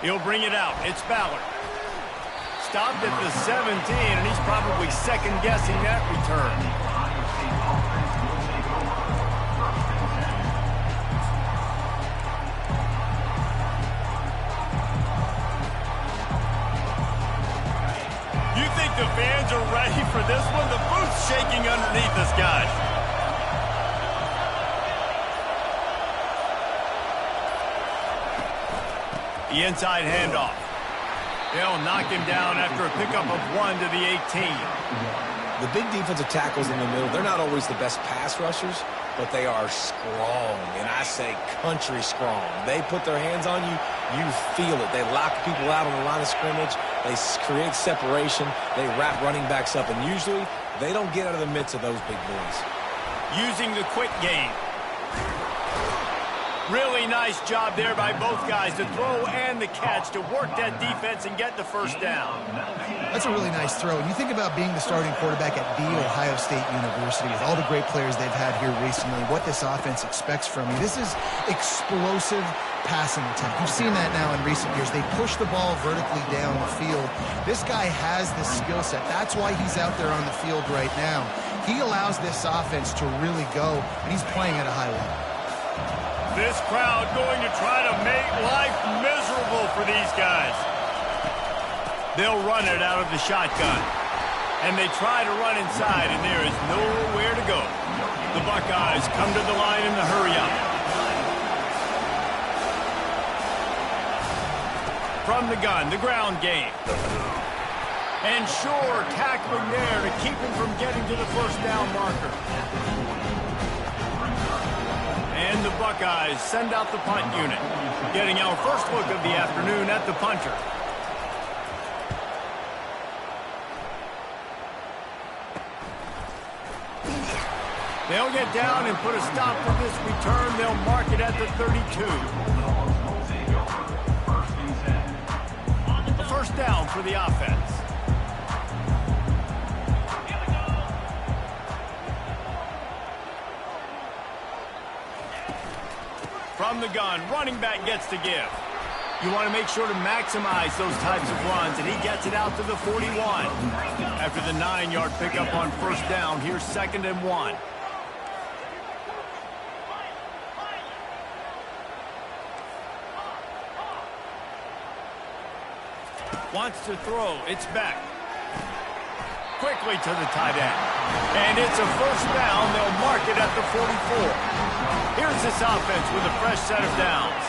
He'll bring it out. It's Ballard. Stopped at the 17, and he's probably second-guessing that return. You think the fans are ready for this one? The booth's shaking underneath us, guys. The inside handoff. They'll knock him down after a pickup of 1 to the 18. The big defensive tackles in the middle, they're not always the best pass rushers, but they are strong, and I say country strong. They put their hands on you, you feel it. They lock people out on the line of scrimmage. They create separation. They wrap running backs up, and usually they don't get out of the midst of those big boys. Using the quick game. Really nice job there by both guys, the throw and the catch, to work that defense and get the first down. That's a really nice throw. And you think about being the starting quarterback at The Ohio State University with all the great players they've had here recently, what this offense expects from you. This is explosive passing attempt. You've seen that now in recent years. They push the ball vertically down the field. This guy has the skill set. That's why he's out there on the field right now. He allows this offense to really go, and he's playing at a high level. This crowd going to try to make life miserable for these guys. They'll run it out of the shotgun. And they try to run inside, and there is nowhere to go. The Buckeyes come to the line in the hurry-up. From the gun, the ground game. And Shore tackling there to keep him from getting to the first down marker. And the Buckeyes send out the punt unit, getting our first look of the afternoon at the punter. They'll get down and put a stop to this return. They'll mark it at the 32. A first down for the offense. From the gun, running back gets to give. You want to make sure to maximize those types of runs, and he gets it out to the 41. After the 9-yard pickup on first down, here's 2nd and 1. Wants to throw. It's back. Quickly to the tight end. And it's a first down. They'll mark it at the 44. Here's this offense with a fresh set of downs.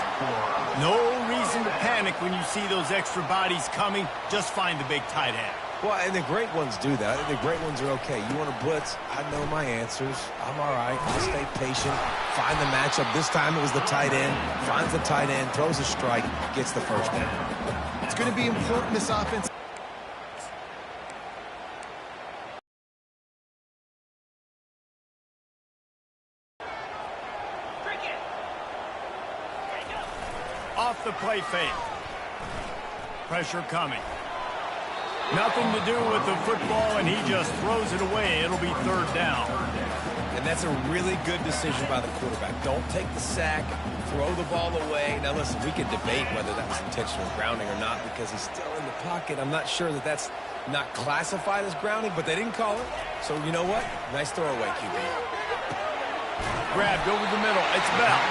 No reason to panic when you see those extra bodies coming. Just find the big tight end. Well, and the great ones do that. The great ones are okay. You want to blitz? I know my answers. I'm all right. I'll stay patient. Find the matchup. This time it was the tight end. Finds the tight end, throws a strike, gets the first down. It's going to be important, this offense. Off the play fake. Pressure coming. Nothing to do with the football, and he just throws it away. It'll be 3rd down. And that's a really good decision by the quarterback. Don't take the sack, throw the ball away. Now, listen, we could debate whether that was intentional grounding or not because he's still in the pocket. I'm not sure that that's not classified as grounding, but they didn't call it. So, you know what? Nice throwaway, QB. Grabbed over the middle. It's Bell.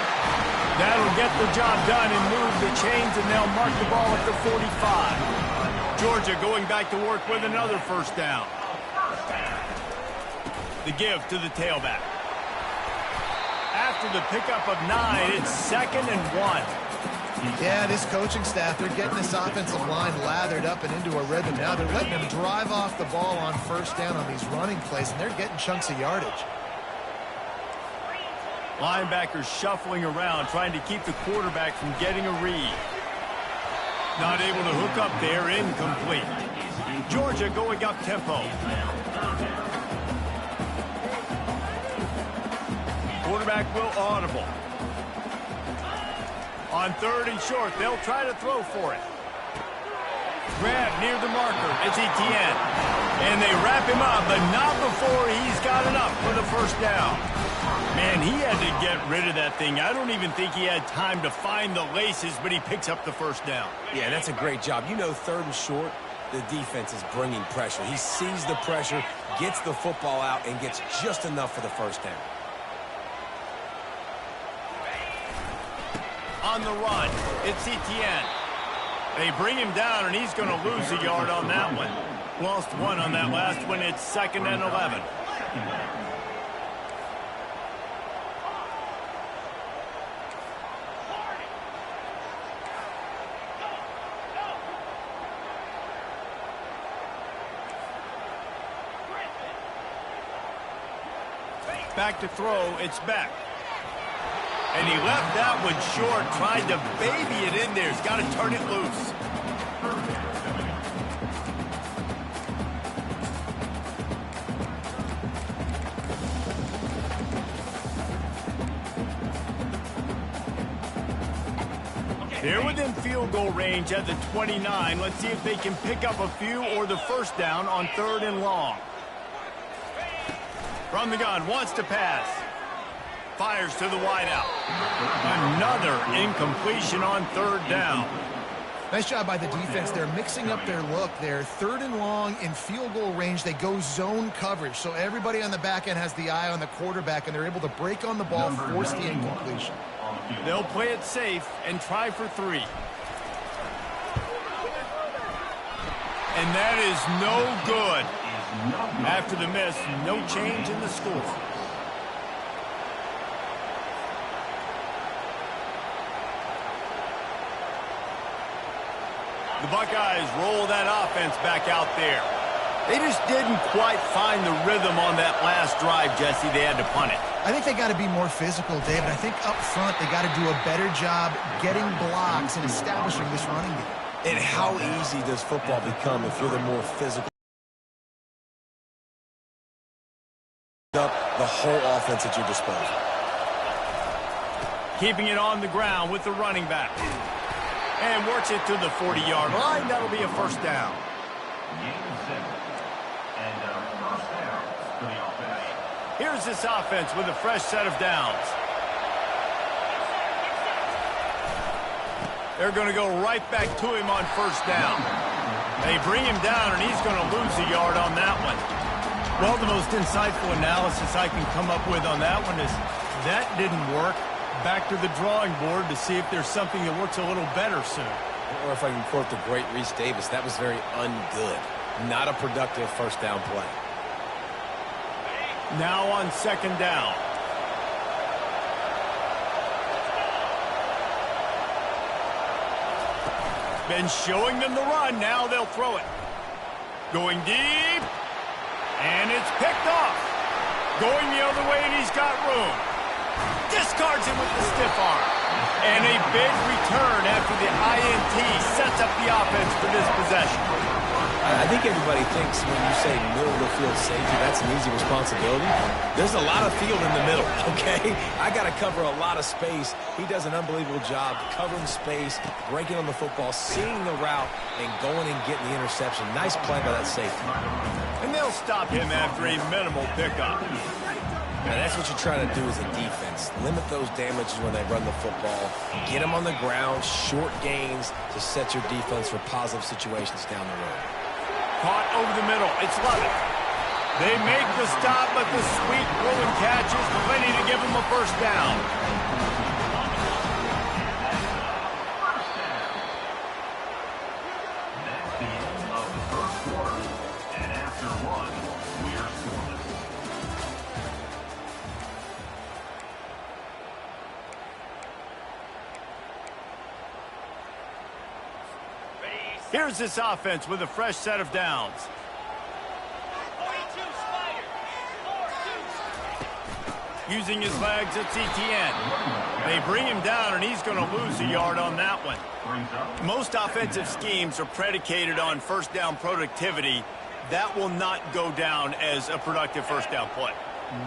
That'll get the job done and move the chains, and they'll mark the ball at the 45. Georgia going back to work with another first down. The give to the tailback. After the pickup of 9, it's 2nd and 1. Yeah, this coaching staff, they're getting this offensive line lathered up and into a rhythm now. They're letting them drive off the ball on first down on these running plays, and they're getting chunks of yardage. Linebackers shuffling around, trying to keep the quarterback from getting a read. Not able to hook up there, incomplete. Georgia going up tempo. Quarterback will audible. On 3rd and short, they'll try to throw for it. Grab near the marker. It's Etienne. And they wrap him up, but not before he's got enough for the first down. Man, he had to get rid of that thing. I don't even think he had time to find the laces, but he picks up the first down. Yeah, that's a great job. You know, 3rd and short, the defense is bringing pressure. He sees the pressure, gets the football out, and gets just enough for the first down. On the run, it's Etienne. They bring him down, and he's going to lose a yard on that one. Lost 1 on that last one. It's 2nd and 11. Back to throw, it's Beck. And he left that one short, tried to baby it in there. He's got to turn it loose. They're within field goal range at the 29. Let's see if they can pick up a few or the first down on 3rd and long. From the gun, wants to pass. Fires to the wideout. Another incompletion on 3rd down. Nice job by the defense. They're mixing up their look. They're 3rd and long in field goal range. They go zone coverage. So everybody on the back end has the eye on the quarterback, and they're able to break on the ball, force the incompletion. They'll play it safe and try for 3. And that is no good. After the miss, no change in the score. The Buckeyes roll that offense back out there. They just didn't quite find the rhythm on that last drive, Jesse. They had to punt it. I think they got to be more physical, David. I think up front they got to do a better job getting blocks and establishing this running game. And how easy does football become if you're the more physical? Up the whole offense at your disposal. Keeping it on the ground with the running back. And works it to the 40-yard line. That'll be a first down. Here's this offense with a fresh set of downs. They're going to go right back to him on first down. They bring him down, and he's going to lose a yard on that one. Well, the most insightful analysis I can come up with on that one is that didn't work. Back to the drawing board to see if there's something that works a little better soon. Or if I can quote the great Reese Davis, that was very ungood. Not a productive first down play. Now on 2nd down. Been showing them the run. Now they'll throw it. Going deep. And it's picked off. Going the other way, and he's got room. Discards him with the stiff arm. And a big return after the INT sets up the offense for this possession. I think everybody thinks when you say middle of the field safety, that's an easy responsibility. There's a lot of field in the middle, okay? I got to cover a lot of space. He does an unbelievable job covering space, breaking on the football, seeing the route, and going and getting the interception. Nice play by that safety. And they'll stop him after a minimal pickup. Now, that's what you're trying to do as a defense. Limit those damages when they run the football. Get them on the ground, short gains to set your defense for positive situations down the road. Caught over the middle. It's Lovett. They make the stop, but the sweet rolling catch is plenty to give them a first down. That's the end of the first quarter. And after one, we are scoreless. Here's this offense with a fresh set of downs. Using his legs, it's Etienne. They bring him down, and he's going to lose a yard on that one. Most offensive schemes are predicated on first down productivity. That will not go down as a productive first down play.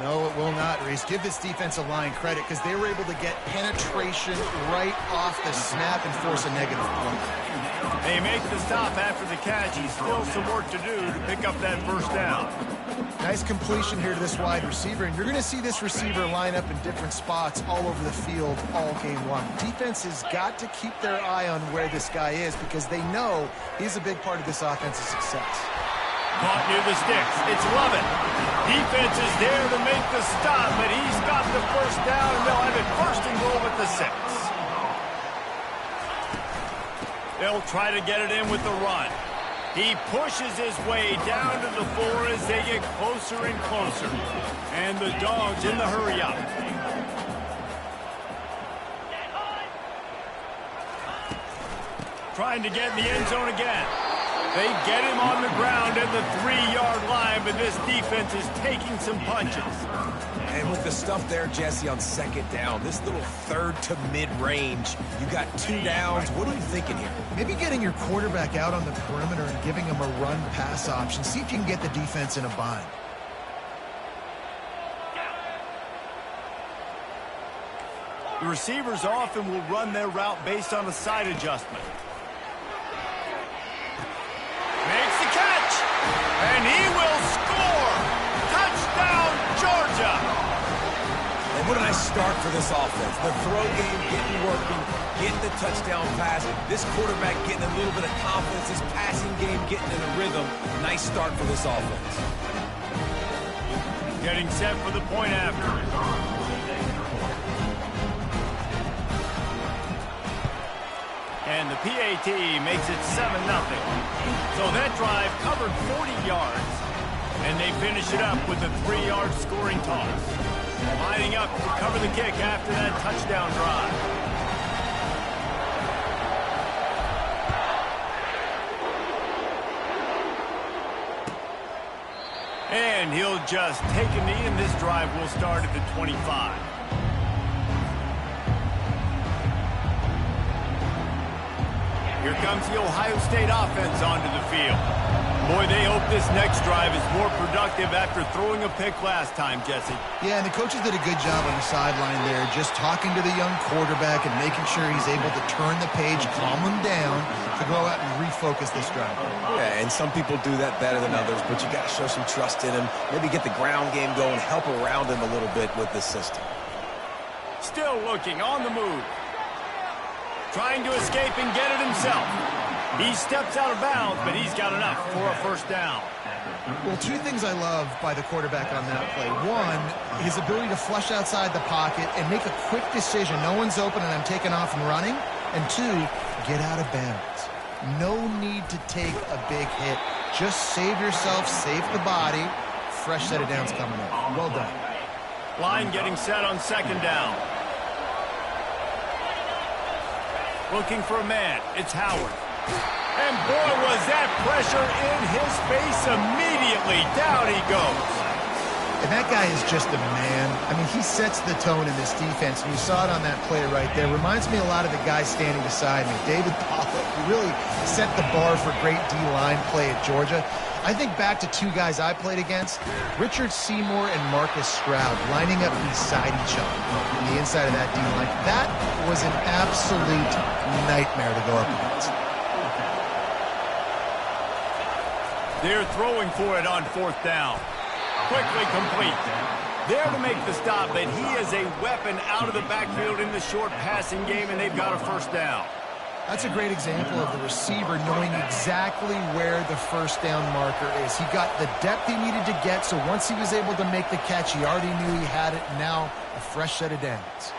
No, it will not, Reese. Give this defensive line credit because they were able to get penetration right off the snap and force a negative point. They make the stop after the catch. He's still some work to do to pick up that first down. Nice completion here to this wide receiver, and you're going to see this receiver line up in different spots all over the field all game long. Defense has got to keep their eye on where this guy is because they know he's a big part of this offense's success. Caught near the sticks. It's Lovett. Defense is there to make the stop, but he's got the first down, and they'll have it first and goal at the 6. They'll try to get it in with the run. He pushes his way down to the 4 as they get closer and closer. And the Dogs in the hurry up. Trying to get in the end zone again. They get him on the ground at the 3-yard line, but this defense is taking some punches. And with the stuff there, Jesse, on second down, this little third to mid-range, you got 2 downs. What are you thinking here? Maybe getting your quarterback out on the perimeter and giving him a run-pass option. See if you can get the defense in a bind. The receivers often will run their route based on a side adjustment. Makes the catch, and he will score. Touchdown, Georgia. And what a nice start for this offense. The throw game getting working, getting the touchdown pass. This quarterback getting a little bit of confidence. This passing game getting in a rhythm. Nice start for this offense. Getting set for the point after. And the PAT makes it 7-0. So that drive covered 40 yards. And they finish it up with a 3-yard scoring toss. Lining up to cover the kick after that touchdown drive. And he'll just take a knee, and this drive will start at the 25. Here comes the Ohio State offense onto the field. Boy, they hope this next drive is more productive after throwing a pick last time, Jesse. Yeah, and the coaches did a good job on the sideline there, just talking to the young quarterback and making sure he's able to turn the page, calm him down, to go out and refocus this drive. Yeah, and some people do that better than others, but you got to show some trust in him. Maybe get the ground game going, help around him a little bit with this system. Still looking, on the move. Trying to escape and get it himself. He steps out of bounds, but he's got enough for a first down. Well, 2 things I love by the quarterback on that play. 1, his ability to flush outside the pocket and make a quick decision. No one's open and I'm taking off and running. And 2, get out of bounds. No need to take a big hit. Just save yourself, save the body. Fresh set of downs coming up. Well done. Line getting set on second down. Looking for a man. It's Howard. And boy, was that pressure in his face immediately. Down he goes. And that guy is just a man. I mean, he sets the tone in this defense. And you saw it on that play right there. Reminds me a lot of the guy standing beside me, David Pollock. He really set the bar for great D-line play at Georgia. I think back to 2 guys I played against, Richard Seymour and Marcus Stroud, lining up beside each other on the inside of that D-line. That was an absolute nightmare to go up against. They're throwing for it on fourth down. Quickly complete. There to make the stop, but he is a weapon out of the backfield in the short passing game, and they've got a first down. That's a great example of the receiver knowing exactly where the first down marker is. He got the depth he needed to get, so once he was able to make the catch, he already knew he had it. Now a fresh set of downs.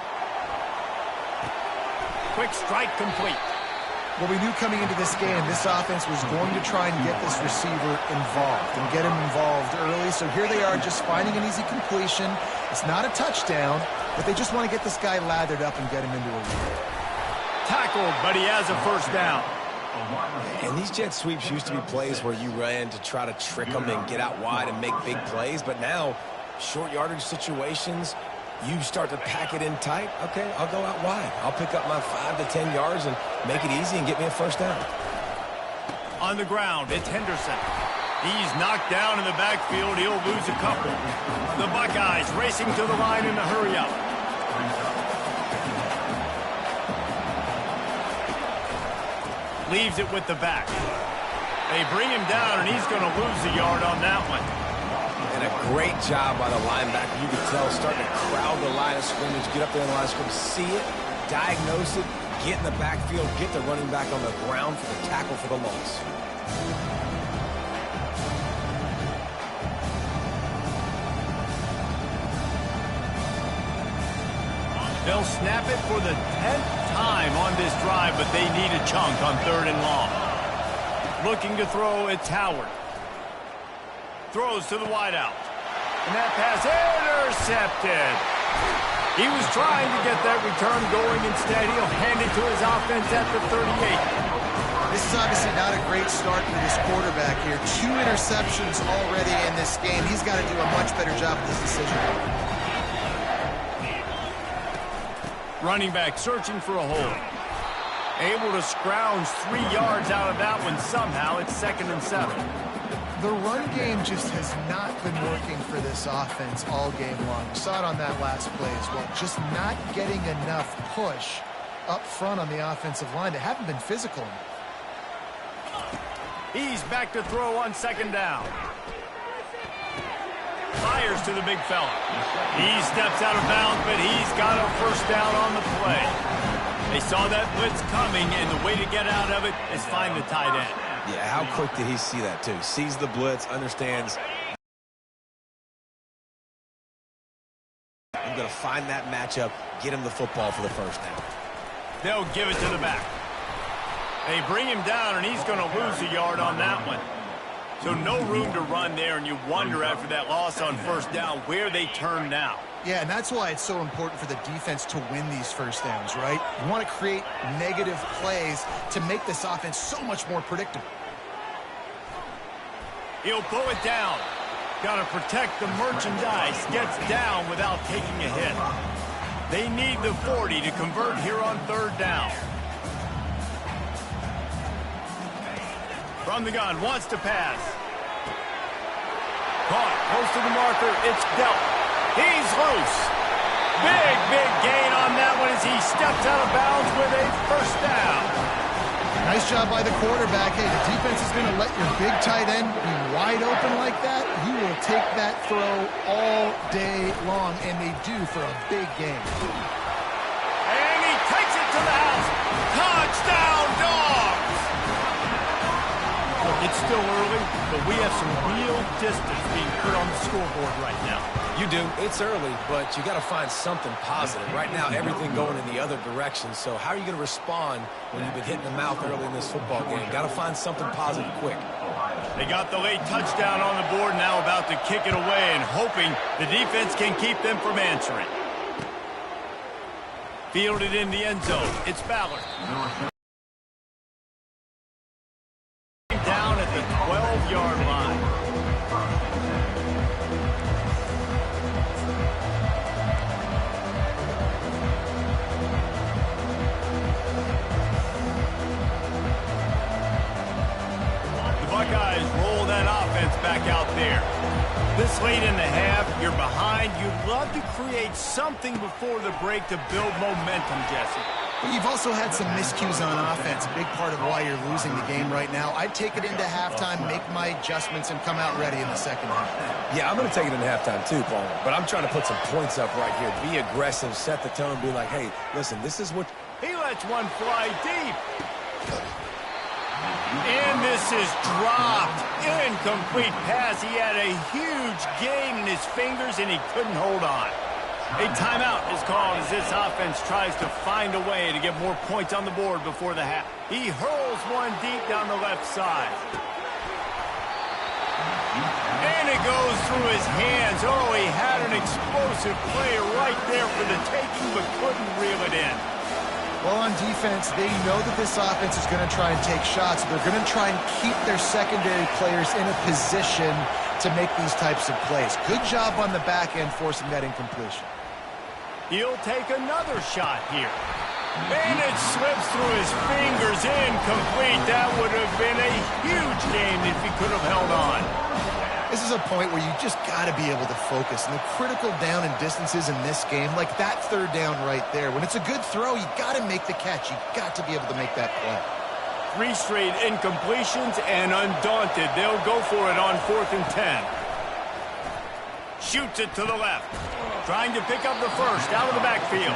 Quick strike complete. Well, we knew coming into this game, this offense was going to try and get this receiver involved and get him involved early. So here they are just finding an easy completion. It's not a touchdown, but they just want to get this guy lathered up and get him into a lead. Tackled, but he has a first down. And these jet sweeps used to be plays where you ran to try to trick them and get out wide and make big plays. But now, short yardage situations, you start to pack it in tight. Okay, I'll go out wide. I'll pick up my 5 to 10 yards and make it easy and get me a first down. On the ground, it's Henderson. He's knocked down in the backfield. He'll lose a couple. The Buckeyes racing to the line in the hurry-up. Leaves it with the back. They bring him down, and he's going to lose a yard on that one. And Great job by the linebacker. You can tell starting to crowd the line of scrimmage, get up there in the line of scrimmage, see it, diagnose it, get in the backfield, get the running back on the ground for the tackle for the loss. They'll snap it for the 10th time on this drive, but they need a chunk on 3rd and long. Looking to throw, it's Howard. Throws to the wideout. And that pass intercepted. He was trying to get that return going. Instead, he'll hand it to his offense at the 38. This is obviously not a great start for this quarterback here. 2 interceptions already in this game. He's got to do a much better job with this decision. Running back searching for a hole. Able to scrounge 3 yards out of that one somehow. It's 2nd and 7. The run game just has not been working for this offense all game long. We saw it on that last play as well. Just not getting enough push up front on the offensive line. They haven't been physical enough. He's back to throw on 2nd down. Fires to the big fella. He steps out of bounds, but he's got a 1st down on the play. They saw that blitz coming, and the way to get out of it is find the tight end. Yeah, how quick did he see that, too? Sees the blitz, understands. I'm going to find that matchup, get him the football for the 1st down. They'll give it to the back. They bring him down, and he's going to lose a yard on that one. So no room to run there, and you wonder after that loss on 1st down where they turn now. Yeah, and that's why it's so important for the defense to win these 1st downs, right? You want to create negative plays to make this offense so much more predictable. He'll pull it down. Got to protect the merchandise. Gets down without taking a hit. They need the 40 to convert here on 3rd down. From the gun, wants to pass. Caught, close to the marker, it's dealt. He's loose. Big gain on that one as he steps out of bounds with a 1st down. Nice job by the quarterback. Hey, the defense is going to let your big tight end be wide open like that. You will take that throw all day long, and they do for a big gain. And he takes it to the house. Touchdown, Dogs! Look, it's still early, but we have some real distance being put on the scoreboard right now. You do. It's early, but you got to find something positive. Right now, everything going in the other direction. So how are you going to respond when you've been hitting the mouth early in this football game? Got to find something positive quick. They got the late touchdown on the board, now about to kick it away and hoping the defense can keep them from answering. Fielded in the end zone. It's Ballard. Down at the 12-yard line. Buckeyes roll that offense back out there. This late in the half, you're behind. You'd love to create something before the break to build momentum, Jesse. But you've also had some miscues on offense, a big part of why you're losing the game right now. I'd take it into halftime, make my adjustments, and come out ready in the 2nd half. Yeah, I'm going to take it into halftime too, Paul. But I'm trying to put some points up right here. Be aggressive, set the tone, be like, hey, listen, this is what... He lets one fly deep. And this is dropped. Incomplete pass. He had a huge gain in his fingers, and he couldn't hold on. A timeout is called as this offense tries to find a way to get more points on the board before the half. He hurls one deep down the left side. And it goes through his hands. Oh, he had an explosive play right there for the taking, but couldn't reel it in. Well, on defense, they know that this offense is going to try and take shots. They're going to try and keep their secondary players in a position to make these types of plays. Good job on the back end forcing that incompletion. He'll take another shot here. And it slips through his fingers, incomplete. That would have been a huge game if he could have held on. This is a point where you just got to be able to focus. And the critical down and distances in this game, like that 3rd down right there, when it's a good throw, you got to make the catch. You got to be able to make that play. 3 straight incompletions, and undaunted, they'll go for it on 4th and 10. Shoots it to the left. Trying to pick up the first out of the backfield.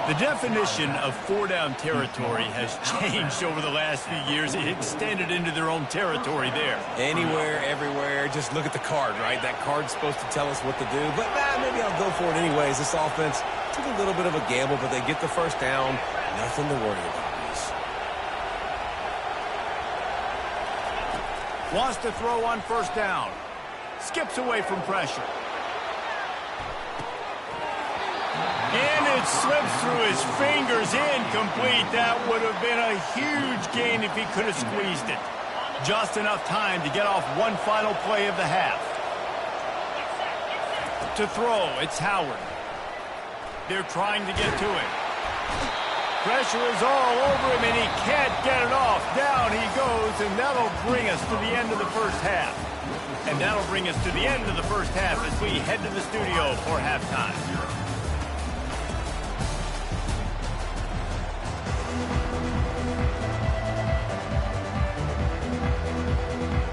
The definition of four-down territory has changed over the last few years. It extended into their own territory there. Anywhere, everywhere, just look at the card, right? That card's supposed to tell us what to do, but maybe I'll go for it anyways. This offense took a little bit of a gamble, but they get the first down. Nothing to worry about, guys. Wants to throw on first down. Skips away from pressure. And it slips through his fingers, incomplete. That would have been a huge gain if he could have squeezed it. Just enough time to get off one final play of the half. To throw, it's Howard. They're trying to get to him. Pressure is all over him, and he can't get it off. Down he goes, and that'll bring us to the end of the first half. And that'll bring us to the end of the first half as we head to the studio for halftime.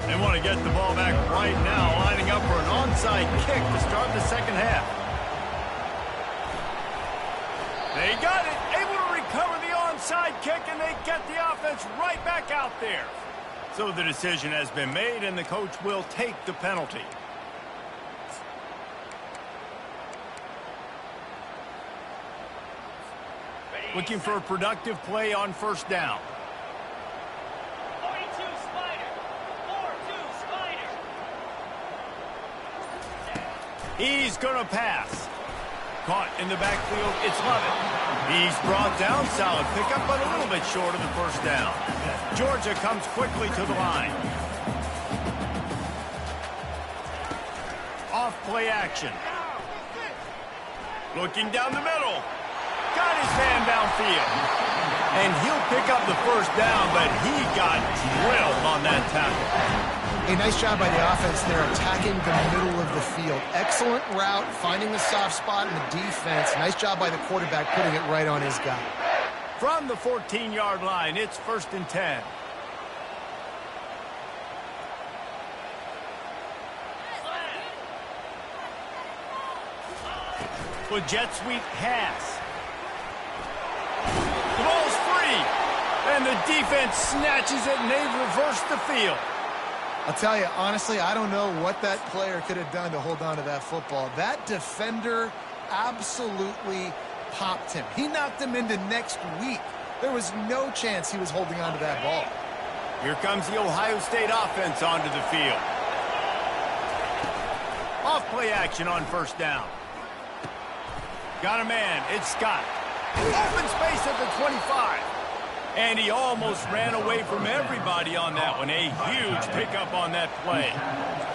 They want to get the ball back right now, lining up for an onside kick to start the second half. They got it, able to recover the onside kick, and they get the offense right back out there. So the decision has been made, and the coach will take the penalty. Looking for a productive play on first down. 42 Spider. 4-2 Spider. He's going to pass. Caught in the backfield, it's Lovett. He's brought down, solid pickup, but a little bit short of the first down. Georgia comes quickly to the line. Off play action. Looking down the middle. Got his man downfield. And he'll pick up the first down, but he got drilled on that tackle. A nice job by the offense there, attacking the middle of the field. Excellent route, finding the soft spot in the defense. Nice job by the quarterback, putting it right on his guy. From the 14-yard line, it's 1st and 10. With jet sweep pass. The ball's free. And the defense snatches it, and they've reversed the field. I'll tell you, honestly, I don't know what that player could have done to hold on to that football. That defender absolutely popped him. He knocked him into next week. There was no chance he was holding on to that ball. Here comes the Ohio State offense onto the field. Off play action on first down. Got a man. It's Scott. Open space at the 25. And he almost ran away from everybody on that one. A huge pickup on that play.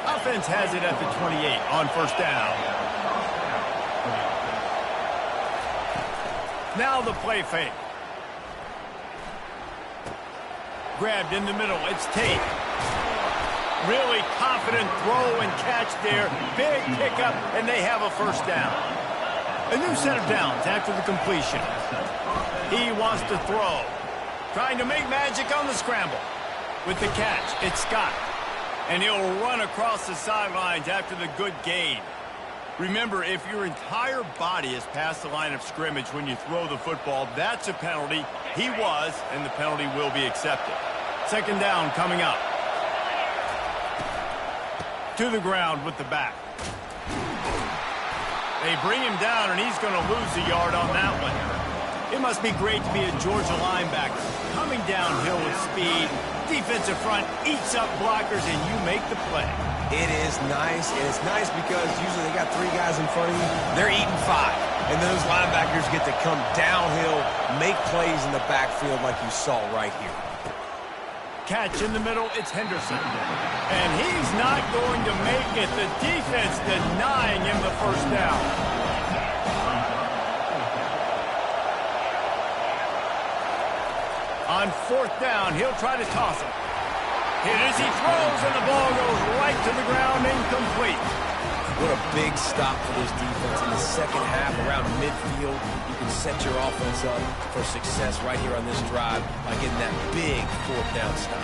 Offense has it at the 28 on first down. Now the play fake. Grabbed in the middle. It's Tate. Really confident throw and catch there. Big pickup, and they have a first down. A new set of downs after the completion. He wants to throw. Trying to make magic on the scramble. With the catch, it's Scott. And he'll run across the sidelines after the good gain. Remember, if your entire body is past the line of scrimmage when you throw the football, that's a penalty. He was, and the penalty will be accepted. Second down coming up. To the ground with the back. They bring him down, and he's going to lose a yard on that one. It must be great to be a Georgia linebacker. Coming downhill with speed, defensive front eats up blockers, and you make the play. It is nice, and it's nice because usually they got 3 guys in front of you. They're eating 5. And those linebackers get to come downhill, make plays in the backfield like you saw right here. Catch in the middle, it's Henderson. And he's not going to make it. The defense denying him the first down. On fourth down, he'll try to toss it. Hit as he throws, and the ball goes right to the ground, incomplete. What a big stop for this defense in the second half around midfield. You can set your offense up for success right here on this drive by getting that big fourth down stop.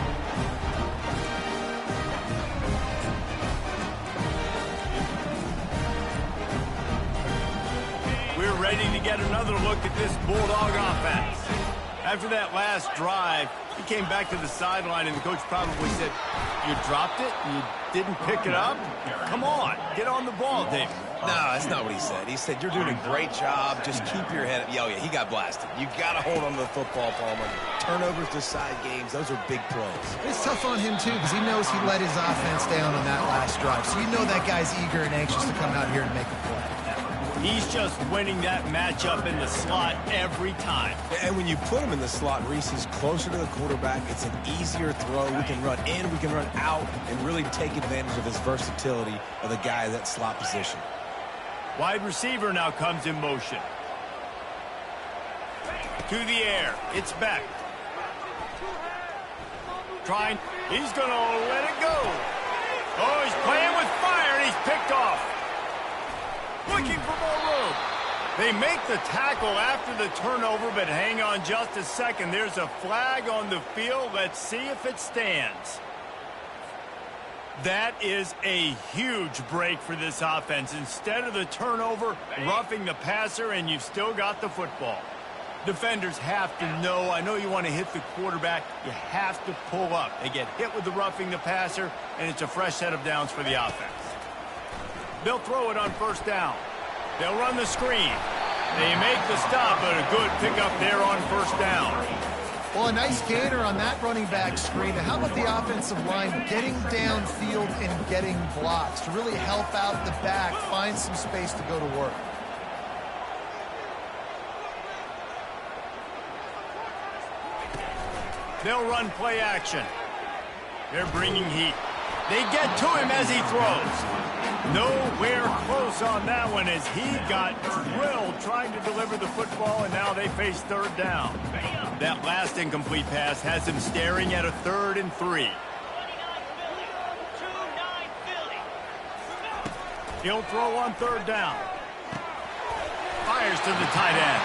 ready to get another look at this Bulldog offense. After that last drive, he came back to the sideline, and the coach probably said, "You dropped it? You didn't pick it up? Come on, get on the ball, David." No, that's not what he said. He said, "You're doing a great job. Just keep your head up." Oh, yeah, he got blasted. You got to hold on to the football, Palmer. Turnovers decide games. Those are big plays. It's tough on him, too, because he knows he let his offense down on that last drive. So you know that guy's eager and anxious to come out here and make a play. He's just winning that matchup in the slot every time. And when you put him in the slot, Reese is closer to the quarterback. It's an easier throw. We can run in, we can run out, and really take advantage of his versatility of the guy in that slot position. Wide receiver now comes in motion. To the air. It's back. Trying. He's going to let it go. Oh, he's playing with fire, and he's picked off. Looking for more room. They make the tackle after the turnover, but hang on just a second. There's a flag on the field. Let's see if it stands. That is a huge break for this offense. Instead of the turnover, roughing the passer, and you've still got the football. Defenders have to know, I know you want to hit the quarterback, you have to pull up. They get hit with the roughing the passer, and it's a fresh set of downs for the offense. They'll throw it on first down. They'll run the screen. They make the stop, but a good pickup there on first down. Well, a nice gainer on that running back screen. How about the offensive line getting downfield and getting blocks to really help out the back, find some space to go to work? They'll run play action. They're bringing heat. They get to him as he throws. Nowhere close on that one as he got drilled trying to deliver the football, and now they face third down. That last incomplete pass has him staring at a 3rd and 3. He'll throw on third down. Fires to the tight end.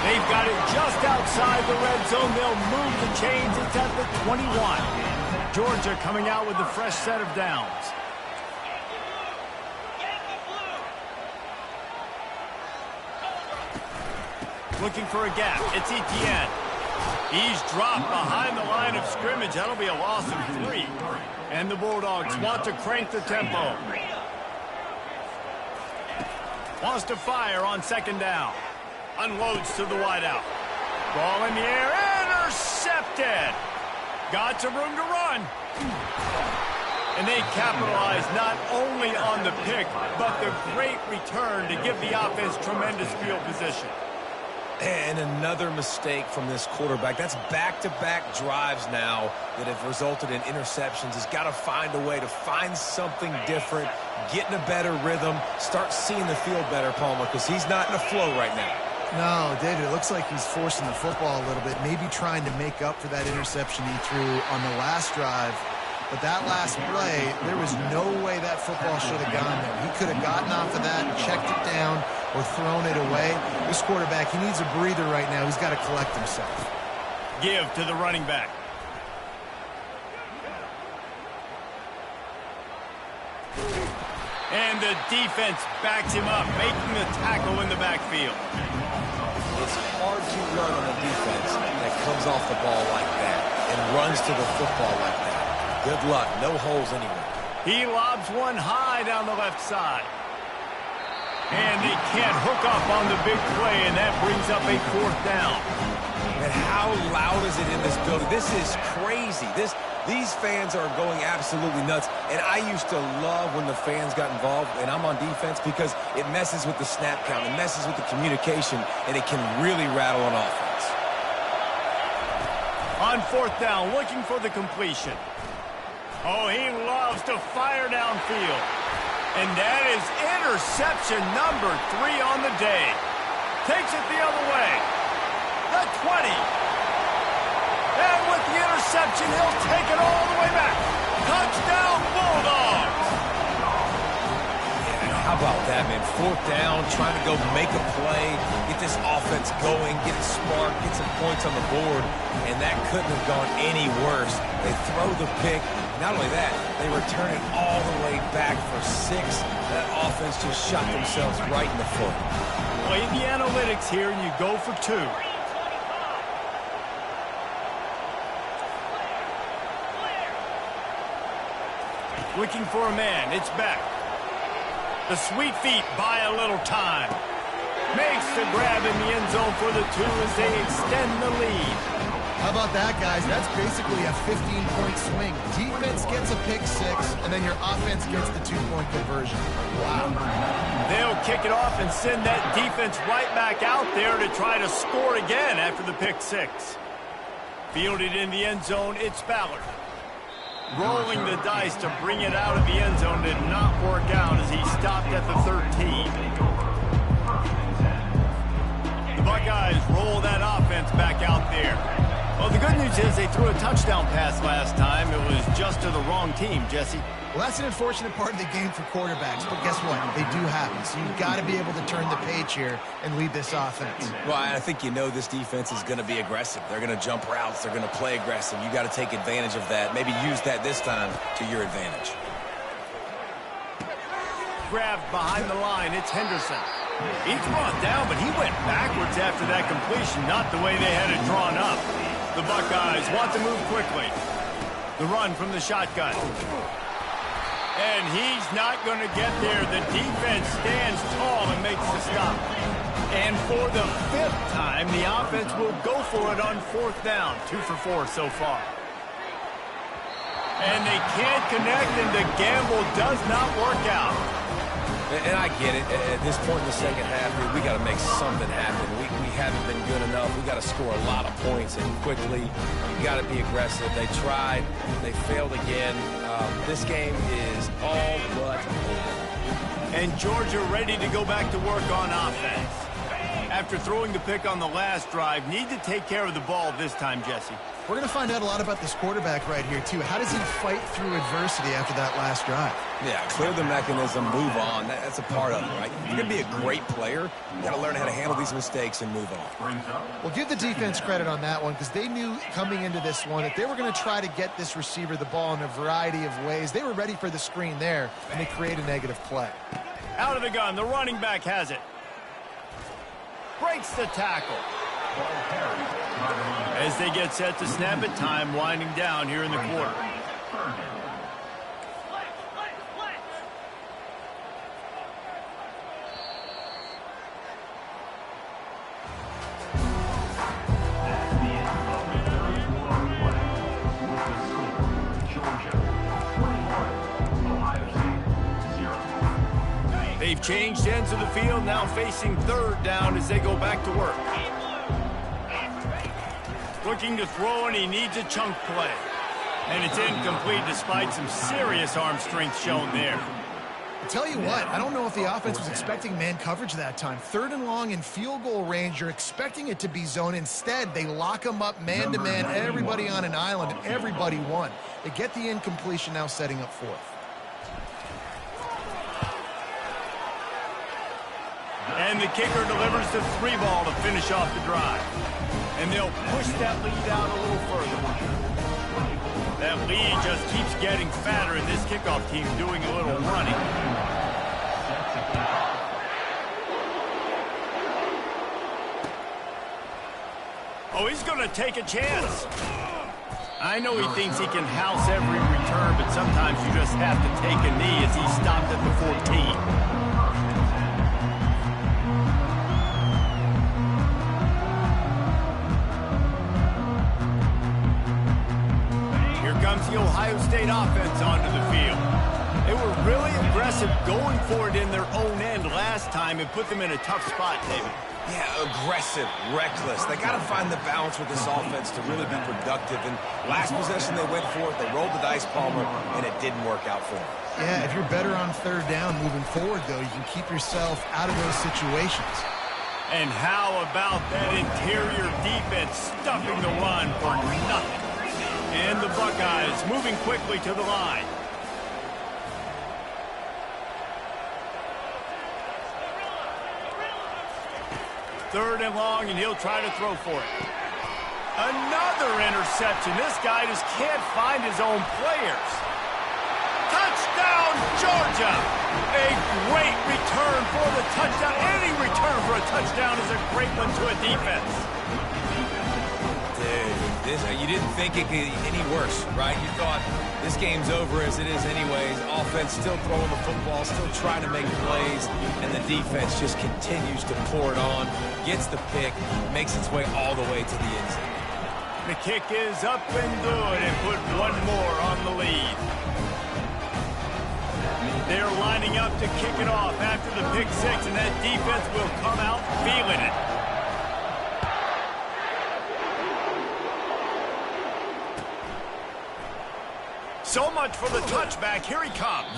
They've got it just outside the red zone. They'll move the chains. It's at the 21. Georgia coming out with a fresh set of downs. Looking for a gap. It's Etienne. He's dropped behind the line of scrimmage. That'll be a loss of 3. And the Bulldogs want to crank the tempo. Wants to fire on second down. Unloads to the wideout. Ball in the air. Intercepted. Got some room to run. And they capitalize not only on the pick, but the great return to give the offense tremendous field position. And another mistake from this quarterback. That's back-to-back drives now that have resulted in interceptions. He's got to find a way to find something different, get in a better rhythm, start seeing the field better, Palmer, because he's not in a flow right now. No, David, it looks like he's forcing the football a little bit, maybe trying to make up for that interception he threw on the last drive. But that last play, there was no way that football should have gone there. He could have gotten off of that, checked it down, or thrown it away. This quarterback, he needs a breather right now. He's got to collect himself. Give to the running back. And the defense backs him up, making the tackle in the backfield. It's hard to run on a defense that comes off the ball like that and runs to the football like that. Good luck. No holes anywhere. He lobs one high down the left side. And they can't hook up on the big play, and that brings up a 4th down. And how loud is it in this building? This is crazy. These fans are going absolutely nuts. And I used to love when the fans got involved, and I'm on defense, because it messes with the snap count. It messes with the communication, and it can really rattle an offense. On 4th down, looking for the completion. Oh, he loves to fire downfield. And that is interception number 3 on the day. Takes it the other way. The 20. And with the interception, he'll take it all the way back. Touchdown, Bulldogs. Yeah, how about that, man? Fourth down, trying to go make a play, get this offense going, get it spark, get some points on the board, and that couldn't have gone any worse. They throw the pick. Not only that, they return it all the way back for 6. That offense just shot themselves right in the foot. Play the analytics here, and you go for 2. Looking for a man. It's back. The sweet feet buy a little time. Makes the grab in the end zone for the 2 as they extend the lead. How about that, guys? That's basically a 15-point swing. Defense gets a pick 6, and then your offense gets the 2-point conversion. Wow. They'll kick it off and send that defense right back out there to try to score again after the pick 6. Fielded in the end zone, it's Ballard. Rolling the dice to bring it out of the end zone did not work out as he stopped at the 13. The Buckeyes roll that offense back out there. Well, the good news is they threw a touchdown pass last time. It was just to the wrong team, Jesse. Well, that's an unfortunate part of the game for quarterbacks, but guess what? They do happen, so you've got to be able to turn the page here and lead this offense. Well, I think you know this defense is going to be aggressive. They're going to jump routes. They're going to play aggressive. You got to take advantage of that. Maybe use that this time to your advantage. Grabbed behind the line. It's Henderson. He's brought down, but he went backwards after that completion, not the way they had it drawn up. The Buckeyes want to move quickly. The run from the shotgun. And he's not going to get there. The defense stands tall and makes the stop. And for the 5th time, the offense will go for it on 4th down. 2 for 4 so far. And they can't connect, and the gamble does not work out. And I get it. At this point in the second half, we got to make something happen. We haven't been good enough. We got to score a lot of points and quickly. You got to be aggressive. They tried. They failed again. This game is all but over. And Georgia ready to go back to work on offense. After throwing the pick on the last drive, need to take care of the ball this time, Jesse. We're going to find out a lot about this quarterback right here, too. How does he fight through adversity after that last drive? Yeah, clear the mechanism, move on. That's a part of it, right? If you're going to be a great player, you got to learn how to handle these mistakes and move on. Well, give the defense credit on that one because they knew coming into this one that they were going to try to get this receiver the ball in a variety of ways. They were ready for the screen there, and they create a negative play. Out of the gun, the running back has it. Breaks the tackle. As they get set to snap it, time winding down here in the quarter. They've changed ends of the field, now facing 3rd down as they go back to work. Looking to throw, and he needs a chunk play. And it's incomplete despite some serious arm strength shown there. I'll tell you what, I don't know if the offense was expecting man coverage that time. 3rd and long in field goal range, you're expecting it to be zone. Instead, they lock them up man-to-man, everybody on an island, and everybody won. They get the incompletion, now setting up 4th. And the kicker delivers the 3 ball to finish off the drive. And they'll push that lead out a little further. That lead just keeps getting fatter, and this kickoff team doing a little running. Oh, he's going to take a chance. I know he thinks he can house every return, but sometimes you just have to take a knee as he stopped at the 14. Comes the Ohio State offense onto the field. They were really aggressive going for it in their own end last time and put them in a tough spot, David. Yeah, aggressive, reckless. They got to find the balance with this offense to really be productive. And last possession they went for it, they rolled the dice, Palmer, and it didn't work out for them. Yeah, if you're better on 3rd down moving forward, though, you can keep yourself out of those situations. And how about that interior defense stuffing the run for nothing? And the Buckeyes moving quickly to the line. 3rd and long, and he'll try to throw for it. Another interception. This guy just can't find his own players. Touchdown, Georgia! A great return for the touchdown. Any return for a touchdown is a great one to a defense. You didn't think it could get any worse, right? You thought this game's over as it is anyways. Offense still throwing the football, still trying to make plays, and the defense just continues to pour it on, gets the pick, makes its way all the way to the end zone. The kick is up and good and put one more on the lead. They're lining up to kick it off after the pick six, and that defense will come out feeling it. So much for the touchback. Here he comes.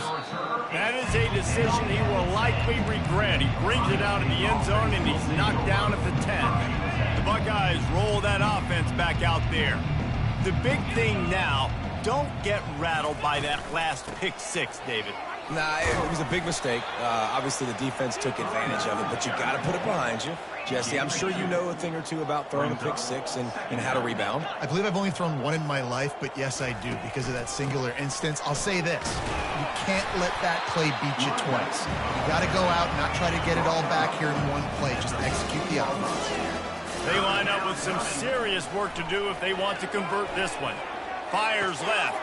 That is a decision he will likely regret. He brings it out in the end zone, and he's knocked down at the 10. The Buckeyes roll that offense back out there. The big thing now, don't get rattled by that last pick six, David. Nah, it was a big mistake. Obviously, the defense took advantage of it, but you got to put it behind you. Jesse, I'm sure you know a thing or two about throwing a pick six and how to rebound. I believe I've only thrown one in my life, but yes, I do because of that singular instance. I'll say this. You can't let that play beat you twice. You got to go out and not try to get it all back here in one play. Just execute the offense. They line up with some serious work to do if they want to convert this one. Fires left.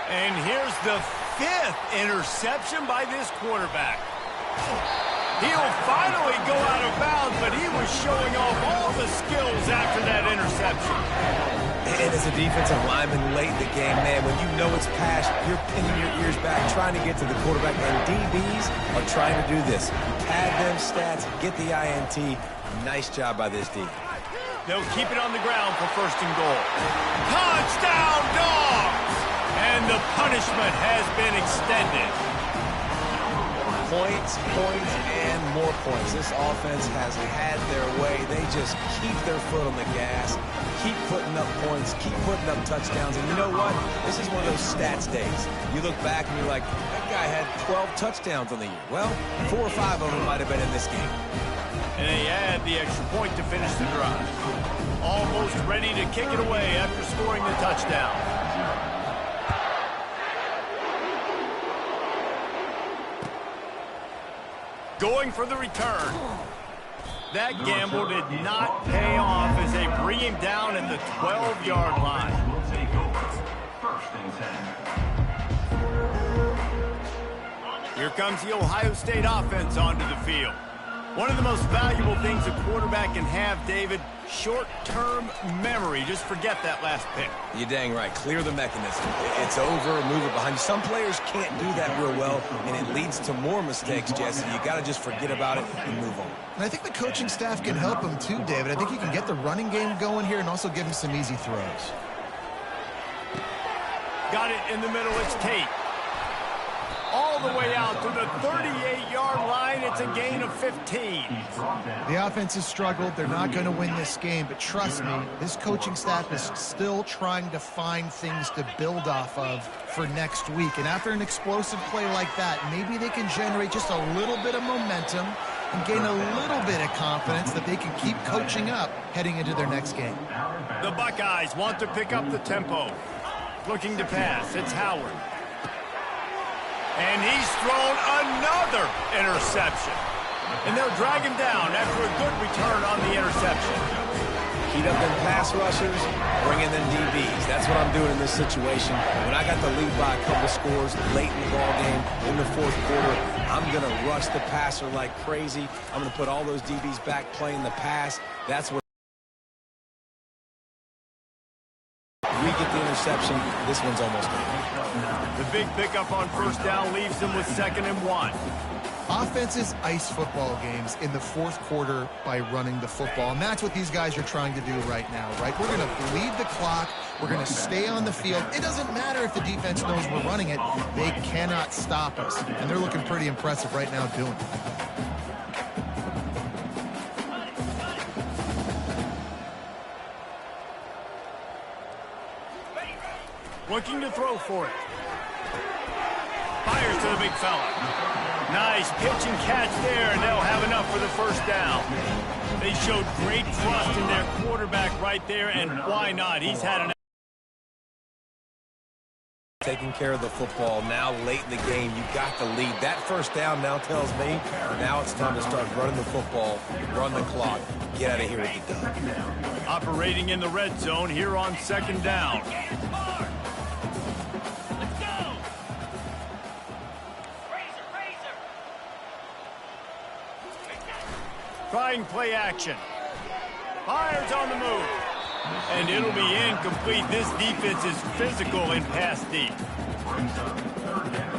And here's the 5th interception by this quarterback. He'll finally go out of bounds, but he was showing off all the skills after that interception. And as a defensive lineman late in the game, man, when you know it's past, you're pinning your ears back, trying to get to the quarterback, and DBs are trying to do this. Pad them stats, get the INT. Nice job by this D. They'll keep it on the ground for 1st and goal. Touchdown, Dogs! And the punishment has been extended. Points, and more points. This offense has had their way. They just keep their foot on the gas, keep putting up points, keep putting up touchdowns. And you know what? This is one of those stats days. You look back and you're like, that guy had 12 touchdowns on the year. Well, 4 or 5 of them might have been in this game. And they add the extra point to finish the drive. Almost ready to kick it away after scoring the touchdown. Going for the return. That gamble did not pay off as they bring him down in the 12-yard line. Will take over. 1st and 10. Here comes the Ohio State offense onto the field. One of the most valuable things a quarterback can have, David, short-term memory. Just forget that last pick. You're dang right. Clear the mechanism. It's over, move it behind you. Some players can't do that real well, and it leads to more mistakes, Jesse. You got to just forget about it and move on. And I think the coaching staff can help him too, David. I think he can get the running game going here and also give him some easy throws. Got it in the middle. It's Tate. All the way out to the 38-yard line. It's a gain of 15. The offense has struggled. They're not going to win this game, but trust me, this coaching staff is still trying to find things to build off of for next week. And after an explosive play like that, maybe they can generate just a little bit of momentum and gain a little bit of confidence that they can keep coaching up heading into their next game. The Buckeyes want to pick up the tempo. Looking to pass. It's Howard. And he's thrown another interception. And they'll drag him down after a good return on the interception. Heat up them pass rushers, bring in them DBs. That's what I'm doing in this situation. When I got the lead by a couple scores late in the ball game in the 4th quarter, I'm going to rush the passer like crazy. I'm going to put all those DBs back playing the pass. That's what we get the interception. This one's almost over. The big pickup on 1st down leaves them with 2nd and 1. Offenses ice football games in the 4th quarter by running the football, and that's what these guys are trying to do right now, right? We're going to bleed the clock. We're going to stay on the field. It doesn't matter if the defense knows we're running it. They cannot stop us, and they're looking pretty impressive right now doing it. Looking to throw for it. Fires to the big fella. Nice pitch and catch there, and they'll have enough for the 1st down. They showed great trust in their quarterback right there, and why not? He's had an taking care of the football. Now late in the game, you got the lead. That first down now tells me now it's time to start running the football, run the clock, get out of here with the dub. operating in the red zone here on second down. Let's go! Razor! Trying play action. Fires on the move. And it'll be incomplete. This defense is physical in pass deep. Brings up third down.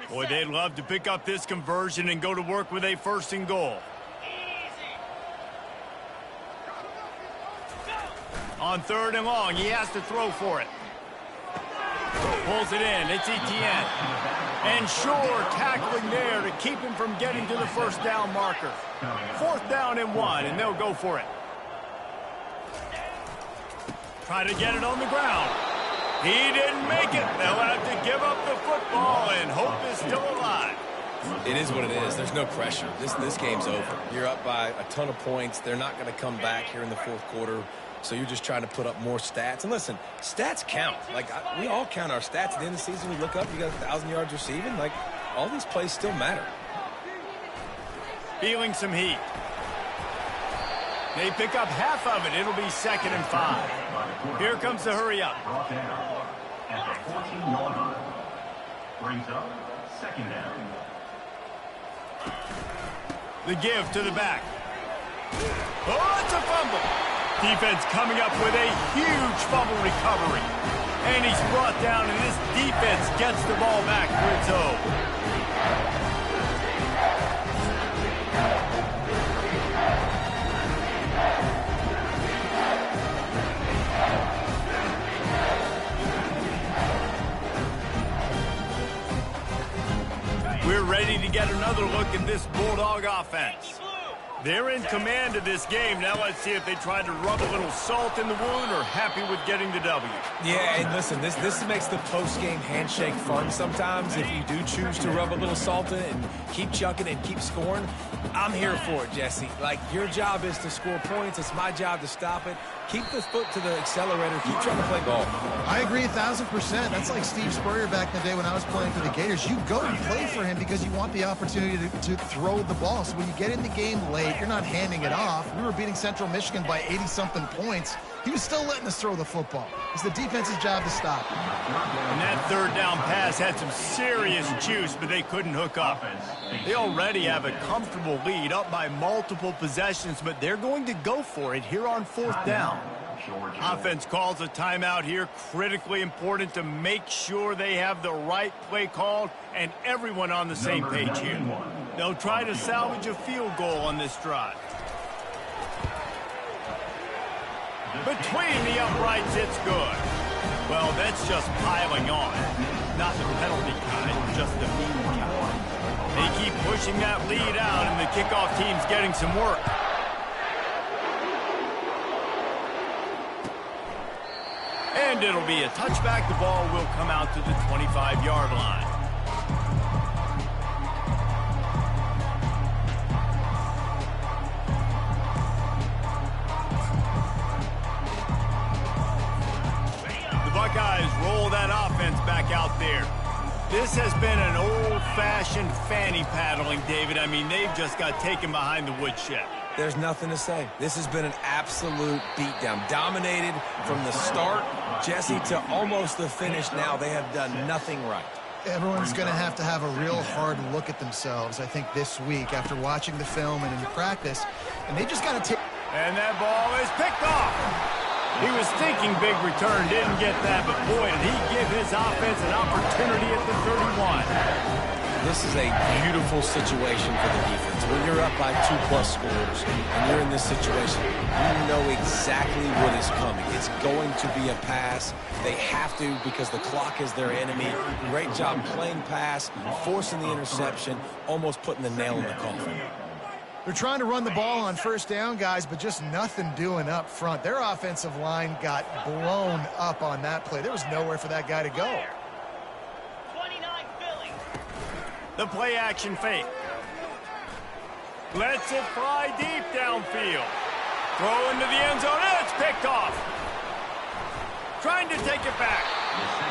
Boy, they'd love to pick up this conversion and go to work with a first and goal. On third and long, he has to throw for it. Pulls it in. It's Etienne. And sure, tackling there to keep him from getting to the first down marker. Fourth down and 1, and they'll go for it. Try to get it on the ground. He didn't make it. They'll have to give up the football, and hope is still alive. It is what it is. There's no pressure. This game's over. You're up by a ton of points. They're not going to come back here in the fourth quarter. So you're just trying to put up more stats. And listen, stats count. Like, we all count our stats. At the end of the season, we look up, you got 1,000 yards receiving. Like, all these plays still matter. Feeling some heat. They pick up half of it. It'll be 2nd and 5. Here comes the hurry up. Brought down at the 14-yard line. Brings up second down. The give to the back. Oh, it's a fumble. Defense coming up with a huge fumble recovery. And he's brought down, and this defense gets the ball back for its own. We're ready to get another look at this Bulldog offense. They're in command of this game. Now let's see if they try to rub a little salt in the wound or happy with getting the W. Yeah, and listen, this makes the post-game handshake fun sometimes. If you do choose to rub a little salt in it and keep chucking and keep scoring, I'm here for it, Jesse. Like, your job is to score points. It's my job to stop it. Keep the foot to the accelerator. Keep trying to play ball. I agree 1,000%. That's like Steve Spurrier back in the day when I was playing for the Gators. You go and play for him because you want the opportunity to throw the ball. So when you get in the game late, you're not handing it off. We were beating Central Michigan by 80-something points. He was still letting us throw the football. It's the defense's job to stop. And that third down pass had some serious juice, but they couldn't hook up. They already have a comfortable lead, up by multiple possessions, but they're going to go for it here on fourth down. Offense calls a timeout here, critically important to make sure they have the right play called and everyone on the same page here. They'll try to salvage a field goal on this drive. Between the uprights, it's good. Well, that's just piling on. Not the penalty kind, just the mean kind. They keep pushing that lead out, and the kickoff team's getting some work. And it'll be a touchback. The ball will come out to the 25-yard line. Buckeyes roll that offense back out there. This has been an old-fashioned fanny paddling, David. I mean, they've just got taken behind the woodshed. There's nothing to say. This has been an absolute beatdown. Dominated from the start, Jesse, to almost the finish now. They have done nothing right. Everyone's going to have a real hard look at themselves, I think, this week after watching the film and in practice. And they just got to take... And that ball is picked off. He was thinking big return, didn't get that, but boy, did he give his offense an opportunity at the 31. This is a beautiful situation for the defense. When you're up by 2+ scores and you're in this situation, you know exactly what is coming. It's going to be a pass. They have to because the clock is their enemy. Great job playing pass, forcing the interception, almost putting the nail in the coffin. They're trying to run the ball on first down, guys, but just nothing doing up front. Their offensive line got blown up on that play. There was nowhere for that guy to go. 29 Philly. The play action fake. Lets it fly deep downfield. Throw into the end zone, and it's picked off. Trying to take it back.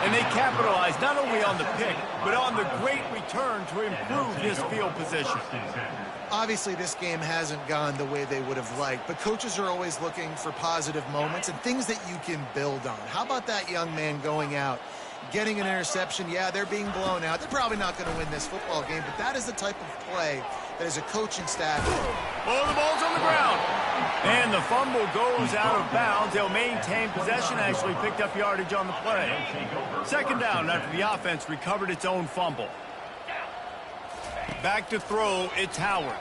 And they capitalize not only on the pick, but on the great return to improve his field position. Obviously, this game hasn't gone the way they would have liked, but coaches are always looking for positive moments and things that you can build on. How about that young man going out, getting an interception? Yeah, they're being blown out. They're probably not going to win this football game, but that is the type of play that as a coaching staff. Oh, the ball's on the ground. And the fumble goes out of bounds. They'll maintain possession, actually picked up yardage on the play. Second down after the offense recovered its own fumble. Back to throw, it's Howard.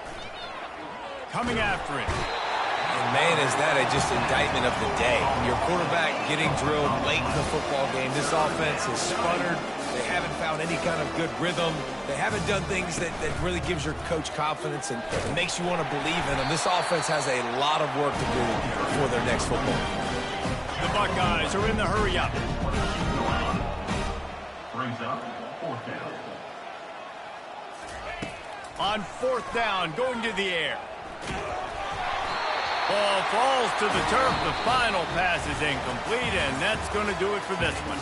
Coming after it. And man, is that just indictment of the day. Your quarterback getting drilled late in the football game. This offense has sputtered. They haven't found any kind of good rhythm. They haven't done things that really gives your coach confidence and makes you want to believe in them. This offense has a lot of work to do for their next football game. The Buckeyes are in the hurry up. Brings up fourth down. On fourth down, going to the air. Ball falls to the turf. The final pass is incomplete, and that's going to do it for this one.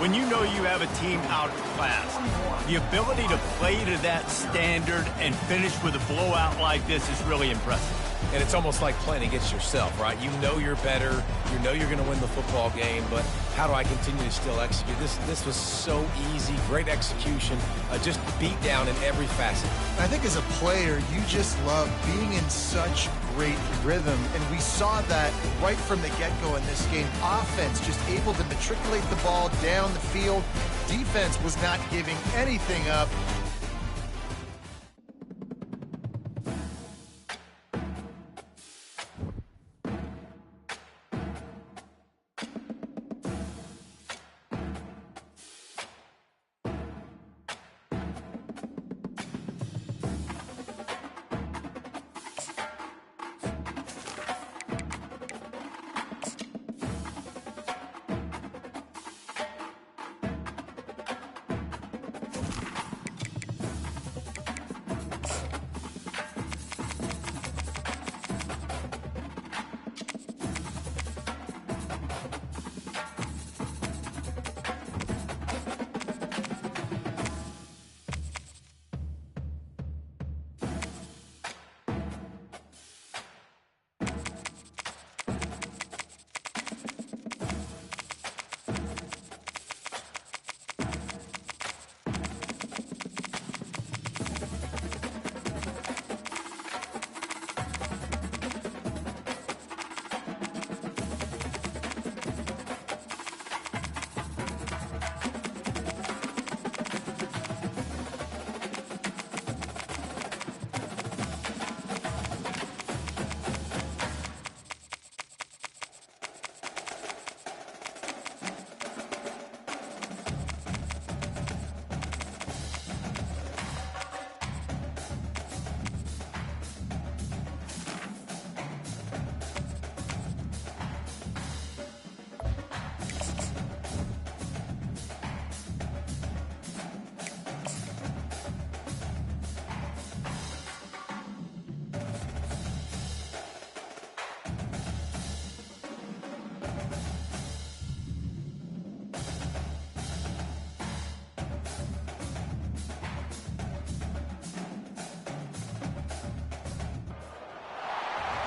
When you know you have a team outclassed, the ability to play to that standard and finish with a blowout like this is really impressive. And it's almost like playing against yourself, right? You know you're better. You know you're going to win the football game, but how do I continue to still execute? This was so easy, great execution, just beat down in every facet. I think as a player, you just love being in such great rhythm, and we saw that right from the get-go in this game. Offense just able to matriculate the ball down the field. Defense was not giving anything up.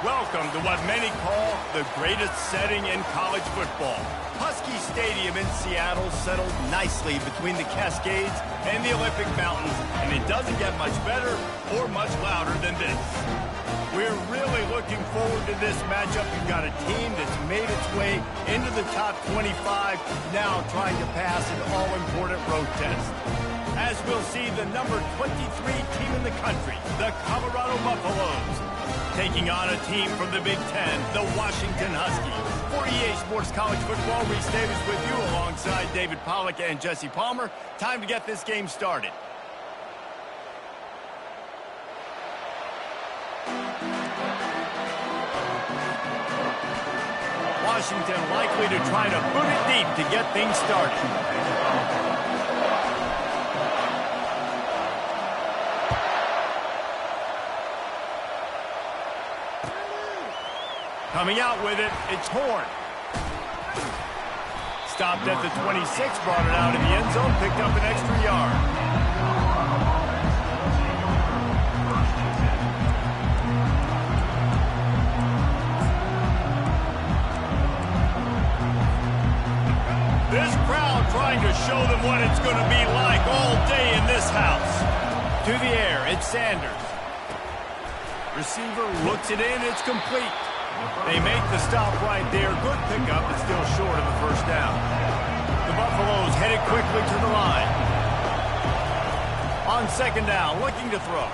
Welcome to what many call the greatest setting in college football. Husky Stadium in Seattle settled nicely between the Cascades and the Olympic Mountains, and it doesn't get much better or much louder than this. We're really looking forward to this matchup. You've got a team that's made its way into the top 25, now trying to pass an all-important road test. As we'll see the number 23 team in the country, the Colorado Buffaloes, taking on a team from the Big Ten, the Washington Huskies. For EA Sports College Football, Reese Davis with you alongside David Pollack and Jesse Palmer. Time to get this game started. Washington likely to try to boot it deep to get things started. Coming out with it, it's Horn. Stopped at the 26, brought it out in the end zone, picked up an extra yard. This crowd trying to show them what it's going to be like all day in this house. To the air, it's Sanders. Receiver looks it in, it's complete. They make the stop right there. Good pickup, but still short of the first down. The Buffaloes headed quickly to the line. On second down, looking to throw.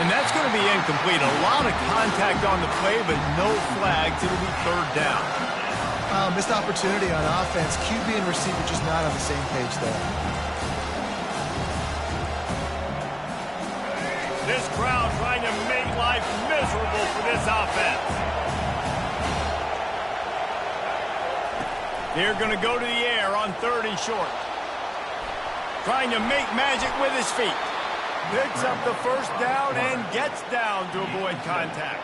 And that's going to be incomplete. A lot of contact on the play, but no flags. It'll be third down. Missed opportunity on offense. QB and receiver just not on the same page there. This crowd trying to make life miserable for this offense. They're going to go to the air on third and short. Trying to make magic with his feet. Picks up the first down and gets down to avoid contact.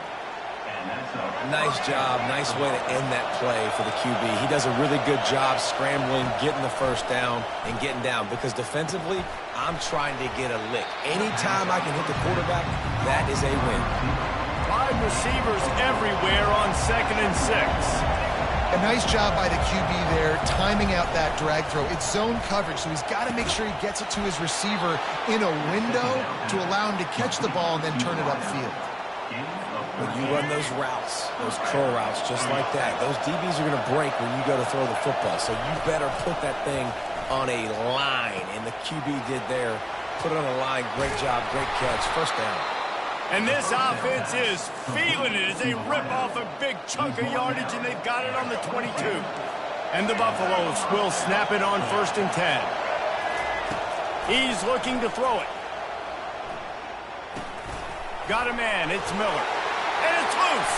Nice job. Nice way to end that play for the QB. He does a really good job scrambling, getting the first down, and getting down. Because defensively, I'm trying to get a lick. Anytime I can hit the quarterback, that is a win. Wide receivers everywhere on second and 6. A nice job by the QB there, timing out that drag throw. It's zone coverage, so he's got to make sure he gets it to his receiver in a window to allow him to catch the ball and then turn it upfield. When you run those routes, those curl routes, just like that, those DBs are going to break when you go to throw the football. So you better put that thing on a line, and the QB did there. Put it on a line. Great job, great catch. First down. And this offense is feeling it as they rip off a big chunk of yardage, and they've got it on the 22. And the Buffaloes will snap it on first and 10. He's looking to throw it. Got a man, it's Miller. And it's loose.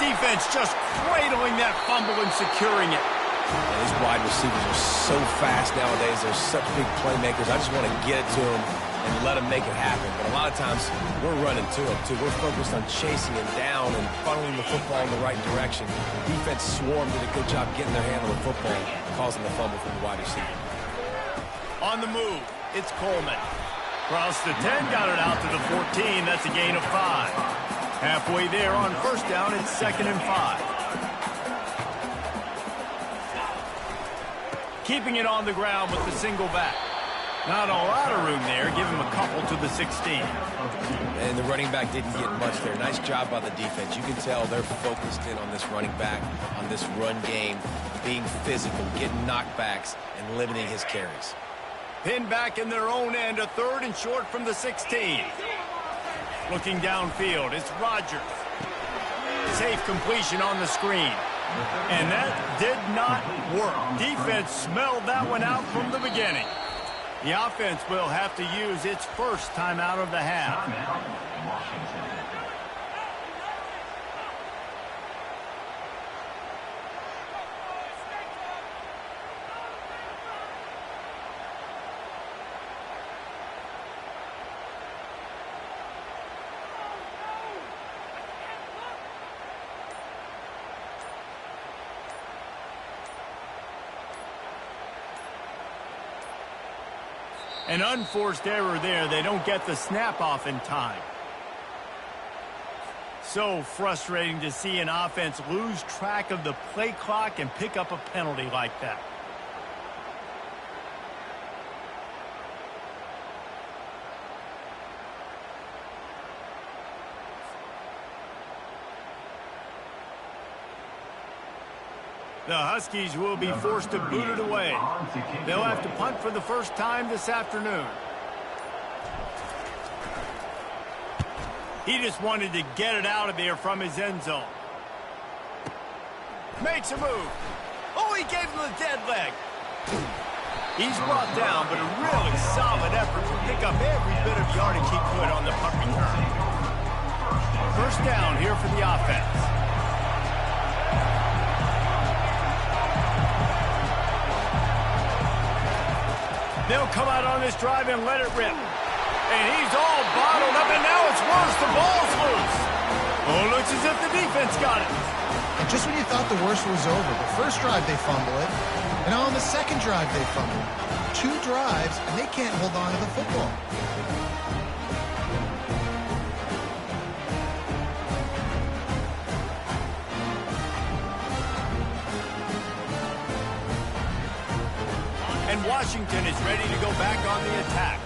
Defense just cradling that fumble and securing it. And these wide receivers are so fast nowadays. They're such big playmakers. I just want to get it to them and let them make it happen. But a lot of times, we're running to them, too. We're focused on chasing him down and funneling the football in the right direction. The defense swarmed, did a good job getting their hand on the football, causing the fumble from the wide receiver. On the move, it's Coleman. Across the 10, got it out to the 14. That's a gain of 5. Halfway there on first down, it's second and 5. Keeping it on the ground with the single back. Not a lot of room there. Give him a couple to the 16. And the running back didn't get much there. Nice job by the defense. You can tell they're focused in on this running back, on this run game, being physical, getting knockbacks, and limiting his carries. Pinned back in their own end, a third and short from the 16. Looking downfield, it's Rodgers. Safe completion on the screen. And that did not work. Defense smelled that one out from the beginning. The offense will have to use its first timeout of the half. An unforced error there. They don't get the snap off in time. So frustrating to see an offense lose track of the play clock and pick up a penalty like that. The Huskies will be forced to boot it away. They'll have to punt for the first time this afternoon. He just wanted to get it out of there from his end zone. Makes a move. Oh, he gave him the dead leg. He's brought down, but a really solid effort to pick up every bit of yardage he could on the punt return. First down here for the offense. They'll come out on this drive and let it rip. And he's all bottled up, and now it's worse. The ball's loose. Oh, it looks as if the defense got it. And just when you thought the worst was over, the first drive they fumble it, and on the second drive they fumble it. 2 drives, and they can't hold on to the football. And Washington is ready to go back on the attack.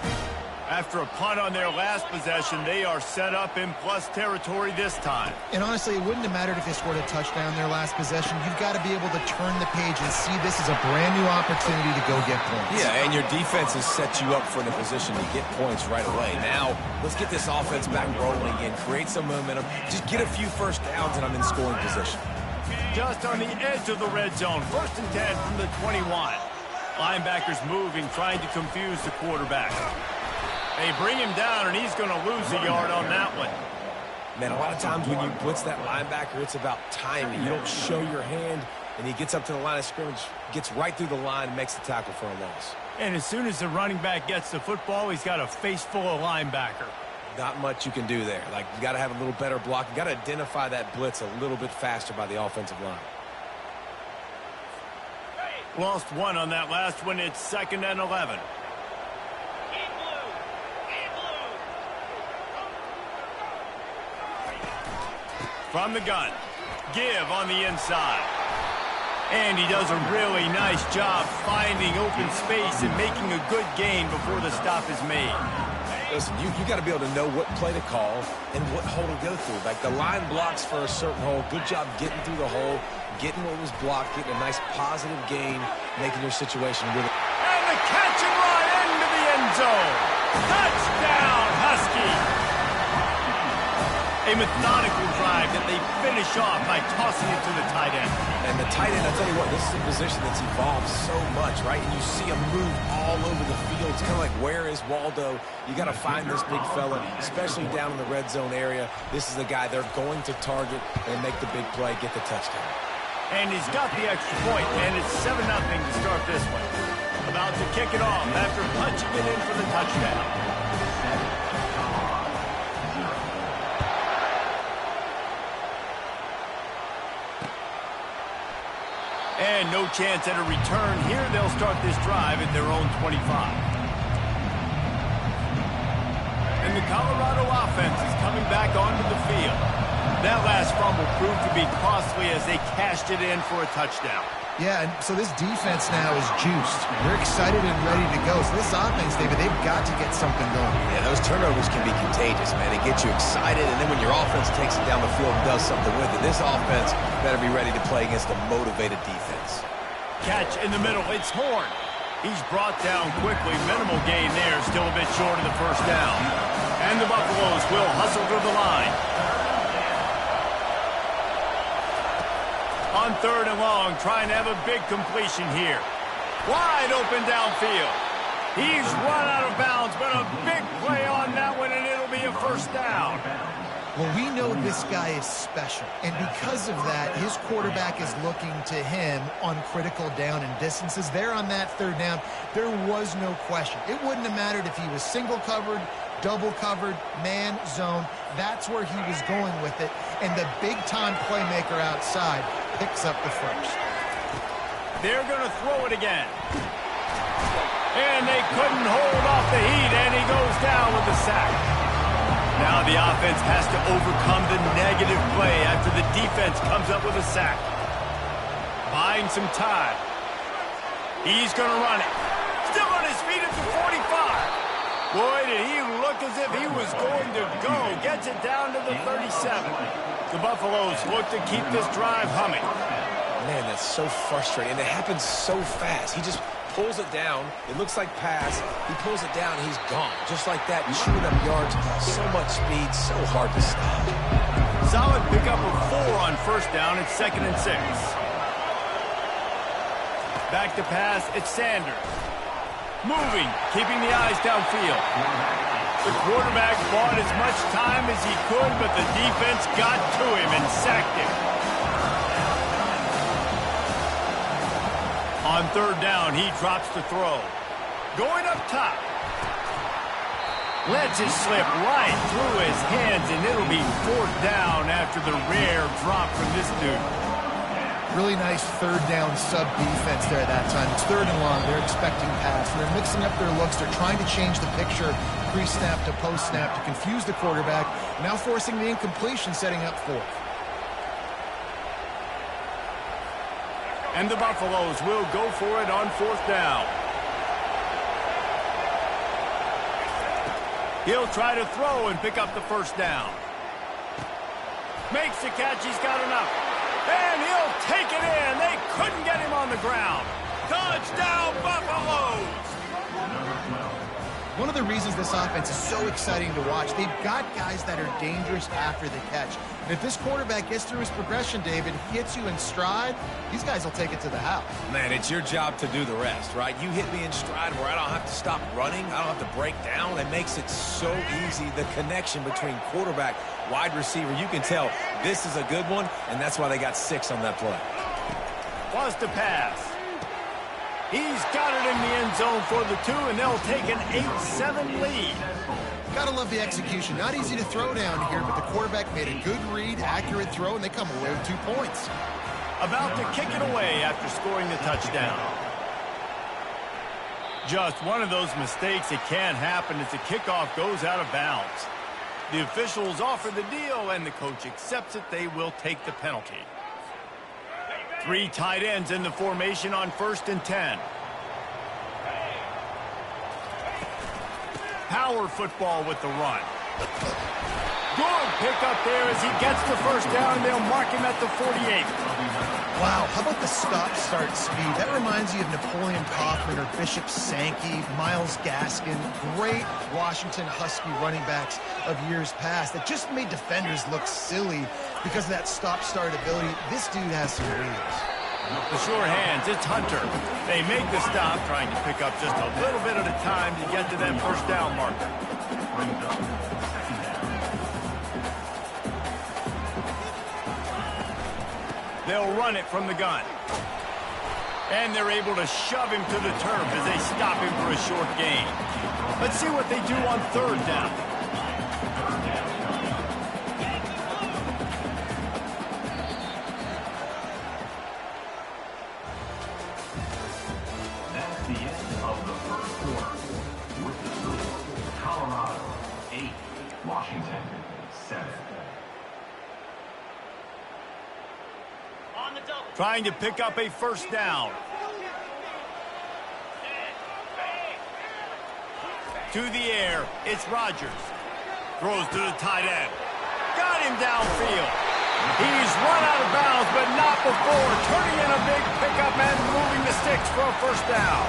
After a punt on their last possession, they are set up in plus territory this time. And honestly, it wouldn't have mattered if they scored a touchdown their last possession. You've got to be able to turn the page and see this as a brand new opportunity to go get points. Yeah, and your defense has set you up for the position to get points right away. Now, let's get this offense back rolling again, create some momentum, just get a few first downs, and I'm in scoring position. Just on the edge of the red zone, 1st and 10 from the 21. Linebackers moving, trying to confuse the quarterback. They bring him down, and he's going to lose a yard on that one. Man, a lot of times when you blitz that linebacker, it's about timing. You don't show your hand, and he gets up to the line of scrimmage, gets right through the line, and makes the tackle for a loss. And as soon as the running back gets the football, he's got a face full of linebacker. Not much you can do there. Like, you got to have a little better block. You got to identify that blitz a little bit faster by the offensive line. Lost 1 on that last one. It's 2nd and 11. From the gun, give on the inside. And he does a really nice job finding open space and making a good gain before the stop is made. Listen, you got to be able to know what play to call and what hole to go through. Like, the line blocks for a certain hole. Good job getting through the hole, getting what was blocked, getting a nice positive gain, making your situation really... And the catch and run into the end zone. Touchdown, Husky. A methodical drive that they finish off by tossing it to the tight end. And the tight end, I'll tell you what, this is a position that's evolved so much, right? And you see him move all over the field. It's kind of like, where is Waldo? You got to find this big fella, especially down in the red zone area. This is the guy they're going to target and make the big play, get the touchdown. And he's got the extra point, and it's 7-0 to start this one. About to kick it off after punching it in for the touchdown. And no chance at a return here. They'll start this drive at their own 25. And the Colorado offense is coming back onto the field. That last fumble proved to be costly as they cashed it in for a touchdown. Yeah, and so this defense now is juiced. They're excited and ready to go. So this offense, David, they've got to get something going. Yeah, those turnovers can be contagious, man. It gets you excited, and then when your offense takes it down the field and does something with it, this offense better be ready to play against a motivated defense. Catch in the middle. It's Horn. He's brought down quickly. Minimal gain there. Still a bit short of the first down. And the Buffaloes will hustle to the line. On 3rd and long, trying to have a big completion here. Wide open downfield. He's run out of bounds, but a big play on that one, and it'll be a first down. Well, we know this guy is special, and because of that, his quarterback is looking to him on critical down and distances. There on that 3rd down, there was no question. It wouldn't have mattered if he was single covered, double covered, man, zone. That's where he was going with it, and the big-time playmaker outside picks up the first. They're going to throw it again. And they couldn't hold off the heat, and he goes down with the sack. Now the offense has to overcome the negative play after the defense comes up with a sack. Buying some time. He's going to run it. Still on his feet at the 45. Boy, did he look as if he was going to go. Gets it down to the 37. The Buffaloes look to keep this drive humming. Man, that's so frustrating. And it happens so fast. He just pulls it down. It looks like pass. He pulls it down, and he's gone. Just like that, chewing up yards. So much speed, so hard to stop. Solid pickup of 4 on first down. It's 2nd and 6. Back to pass. It's Sanders. Moving, keeping the eyes downfield. The quarterback bought as much time as he could, but the defense got to him and sacked him. On 3rd down, he drops the throw. Going up top. Lets it slip right through his hands, and it'll be 4th down after the rare drop from this dude. Really nice 3rd down sub defense there at that time. It's 3rd and long. They're expecting pass. And they're mixing up their looks. They're trying to change the picture pre-snap to post-snap to confuse the quarterback. Now forcing the incompletion, setting up 4th. And the Buffaloes will go for it on 4th down. He'll try to throw and pick up the 1st down. Makes the catch. He's got enough. And he'll take it in. They couldn't get him on the ground. Touchdown, Buffaloes! One of the reasons this offense is so exciting to watch, they've got guys that are dangerous after the catch. And if this quarterback gets through his progression, David, hits you in stride, these guys will take it to the house. Man, it's your job to do the rest, right? You hit me in stride where I don't have to stop running. I don't have to break down. It makes it so easy. The connection between quarterback, wide receiver, you can tell this is a good one, and that's why they got 6 on that play. Wants to pass. He's got it in the end zone for the 2, and they'll take an 8-7 lead. Gotta love the execution. Not easy to throw down here, but the quarterback made a good read, accurate throw, and they come away with 2 points. About to kick it away after scoring the touchdown. Just one of those mistakes that can happen as the kickoff goes out of bounds. The officials offer the deal, and the coach accepts it. They will take the penalty. 3 tight ends in the formation on 1st and 10. Power football with the run. Good pickup there as he gets the 1st down. They'll mark him at the 48. Wow, how about the stop-start speed? That reminds you of Napoleon Kaufman or Bishop Sankey, Myles Gaskin, great Washington Husky running backs of years past that just made defenders look silly because of that stop-start ability. This dude has some wheels. The sure hands, it's Hunter. They make the stop, trying to pick up just a little bit at a time to get to that 1st down marker. They'll run it from the gun. And they're able to shove him to the turf as they stop him for a short gain. Let's see what they do on 3rd down. That's the end of the 1st quarter. With the score, Colorado 8, Washington 7. On the double. Trying to pick up a 1st down. To the air, it's Rodgers. Throws to the tight end. Got him downfield. He's run out of bounds, but not before turning in a big pickup and moving the sticks for a 1st down.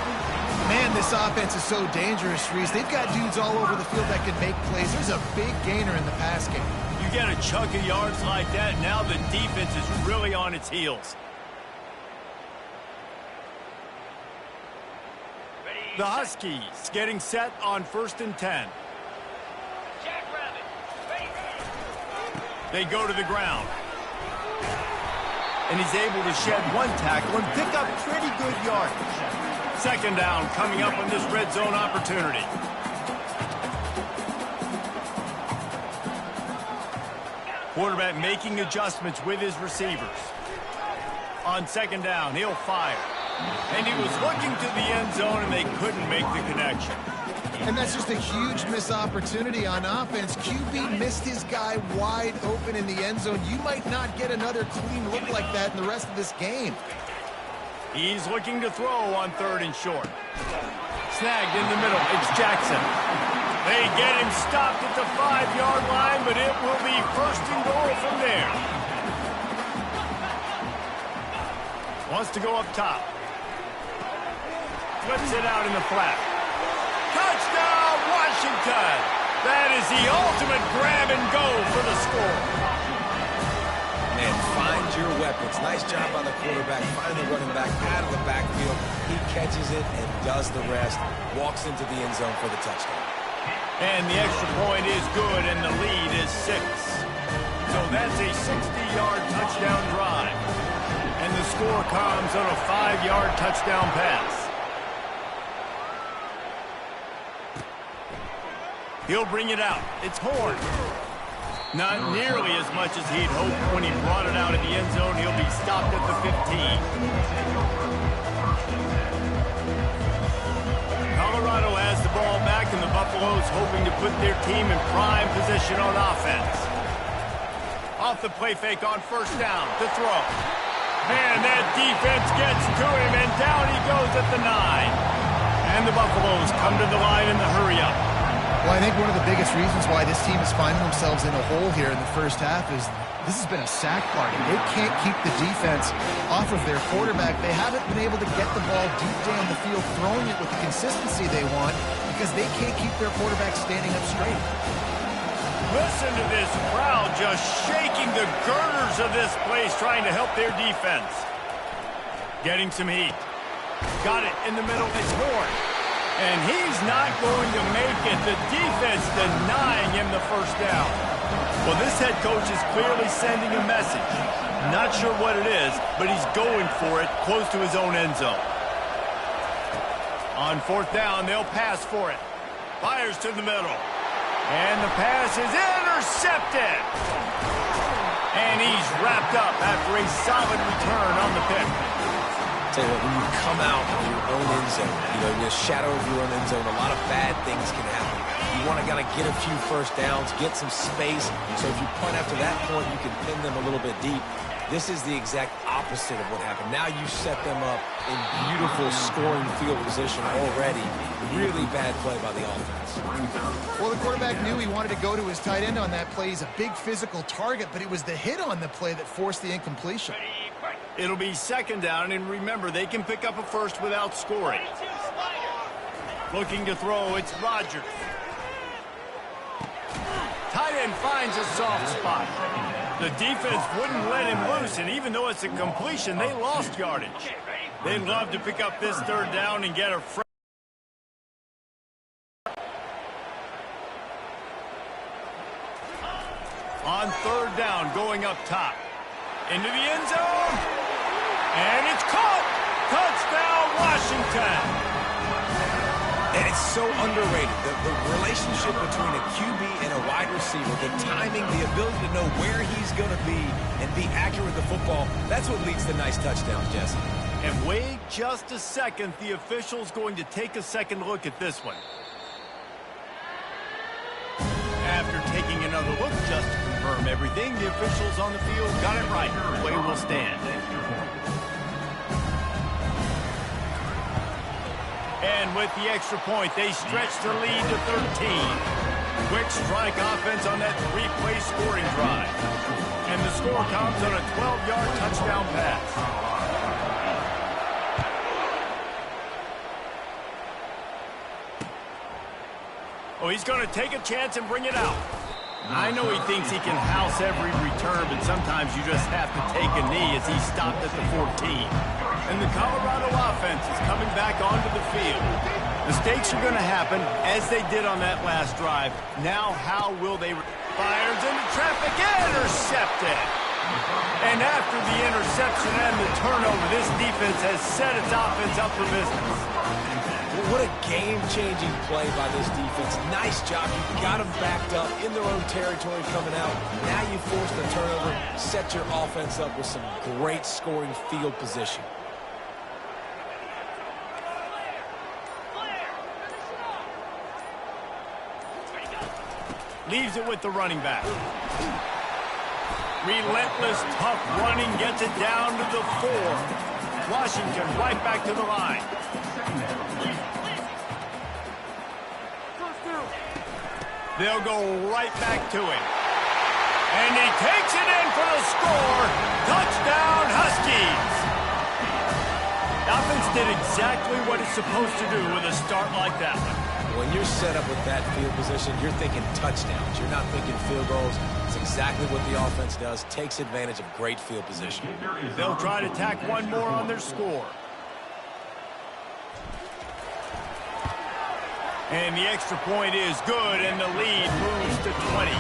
Man, this offense is so dangerous, Reese. They've got dudes all over the field that can make plays. There's a big gainer in the pass game. You get a chunk of yards like that, now the defense is really on its heels. The Huskies getting set on 1st and 10. Jackrabbit. They go to the ground. And he's able to shed 1 tackle and pick up pretty good yardage. 2nd down coming up on this red zone opportunity. Quarterback making adjustments with his receivers. On 2nd down, he'll fire. And he was looking to the end zone, and they couldn't make the connection. And that's just a huge missed opportunity on offense. QB missed his guy wide open in the end zone. You might not get another clean look like that in the rest of this game. He's looking to throw on 3rd and short. Snagged in the middle. It's Jackson. They get him stopped at the 5-yard line, but it will be 1st and goal from there. Wants to go up top. Flips it out in the flat. Touchdown, Washington! That is the ultimate grab and go for the score. Man, find your weapons. Nice job by the quarterback. Find the running back out of the backfield. He catches it and does the rest. Walks into the end zone for the touchdown. And the extra point is good, and the lead is 6. So that's a 60-yard touchdown drive. And the score comes on a 5-yard touchdown pass. He'll bring it out. It's Horn. Not nearly as much as he'd hoped when he brought it out of the end zone. He'll be stopped at the 15. Colorado has the ball back, and the Buffaloes hoping to put their team in prime position on offense. Off the play fake on first down to throw. Man, that defense gets to him, and down he goes at the 9. And the Buffaloes come to the line in the hurry-up. Well, I think one of the biggest reasons why this team is finding themselves in a hole here in the first half is this has been a sack party. They can't keep the defense off of their quarterback. They haven't been able to get the ball deep down the field, throwing it with the consistency they want because they can't keep their quarterback standing up straight. Listen to this crowd just shaking the girders of this place, trying to help their defense. Getting some heat. Got it in the middle. It's Horn. And he's not going to make it. The defense denying him the first down. Well, this head coach is clearly sending a message. Not sure what it is, but he's going for it close to his own end zone. On fourth down, they'll pass for it. Fires to the middle. And the pass is intercepted. And he's wrapped up after a solid return on the pick. Tell you what, when you come out of your own end zone, in the shadow of your own end zone, a lot of bad things can happen. You want to kind of get a few first downs, get some space, so if you punt after that point, you can pin them a little bit deep. This is the exact opposite of what happened. Now you set them up in beautiful scoring field position already. Really bad play by the offense. Well, the quarterback knew he wanted to go to his tight end on that play. He's a big physical target, but it was the hit on the play that forced the incompletion. It'll be second down, and remember, they can pick up a first without scoring. Looking to throw, it's Rodgers. Tight end finds a soft spot. The defense wouldn't let him loose, and even though it's a completion, they lost yardage. They'd love to pick up this third down and get a fresh. On third down, going up top. Into the end zone. And it's caught. Touchdown, Washington. And it's so underrated. The relationship between a QB and a wide receiver, the timing, the ability to know where he's going to be and be accurate with the football, that's what leads to nice touchdowns, Jesse. And wait just a second. The official's going to take a second look at this one. After taking another look just to confirm everything, the officials on the field got it right. Play will stand. And with the extra point, they stretch the lead to 13. Quick strike offense on that three-play scoring drive. And the score comes on a 12-yard touchdown pass. Oh, he's going to take a chance and bring it out. I know he thinks he can house every return, but sometimes you just have to take a knee as he stopped at the 14. And the Colorado offense is coming back onto the field. Mistakes are going to happen, as they did on that last drive. Now, how will they... Fires into traffic, intercepted. And after the interception and the turnover, this defense has set its offense up for business. What a game-changing play by this defense. Nice job. You got them backed up in their own territory coming out. Now you force the turnover, set your offense up with some great scoring field position. Leaves it with the running back. Relentless, tough running gets it down to the 4. Washington right back to the line. They'll go right back to him. And he takes it in for the score. Touchdown, Huskies. The offense did exactly what it's supposed to do with a start like that one. When you're set up with that field position, you're thinking touchdowns. You're not thinking field goals. It's exactly what the offense does. Takes advantage of great field position. They'll try to tack one more on their score. And the extra point is good, and the lead moves to 20.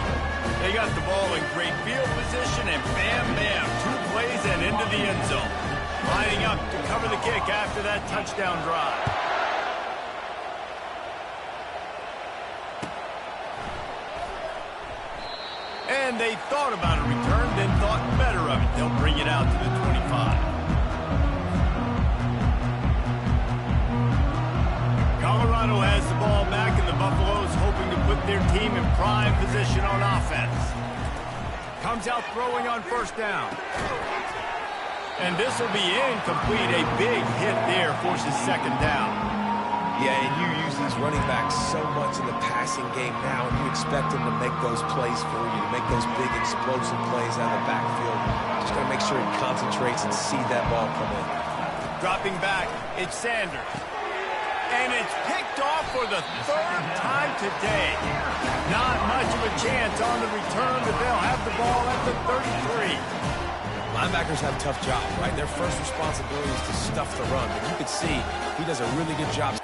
They got the ball in great field position, and bam, bam, 2 plays and into the end zone. Lining up to cover the kick after that touchdown drive. And they thought about a return, then thought better of it. They'll bring it out to the 25. Colorado has the ball back, and the Buffaloes hoping to put their team in prime position on offense. Comes out throwing on first down. And this will be incomplete. A big hit there forces second down. Yeah, and you use these running backs so much in the passing game now, and you expect them to make those plays for you, to make those big explosive plays out of the backfield. Just got to make sure he concentrates and see that ball come in. Dropping back, it's Sanders. And it's picked off for the third time today. Not much of a chance on the return, but they'll have the ball at the 33. Linebackers have a tough job, right? Their first responsibility is to stuff the run, but you can see he does a really good job.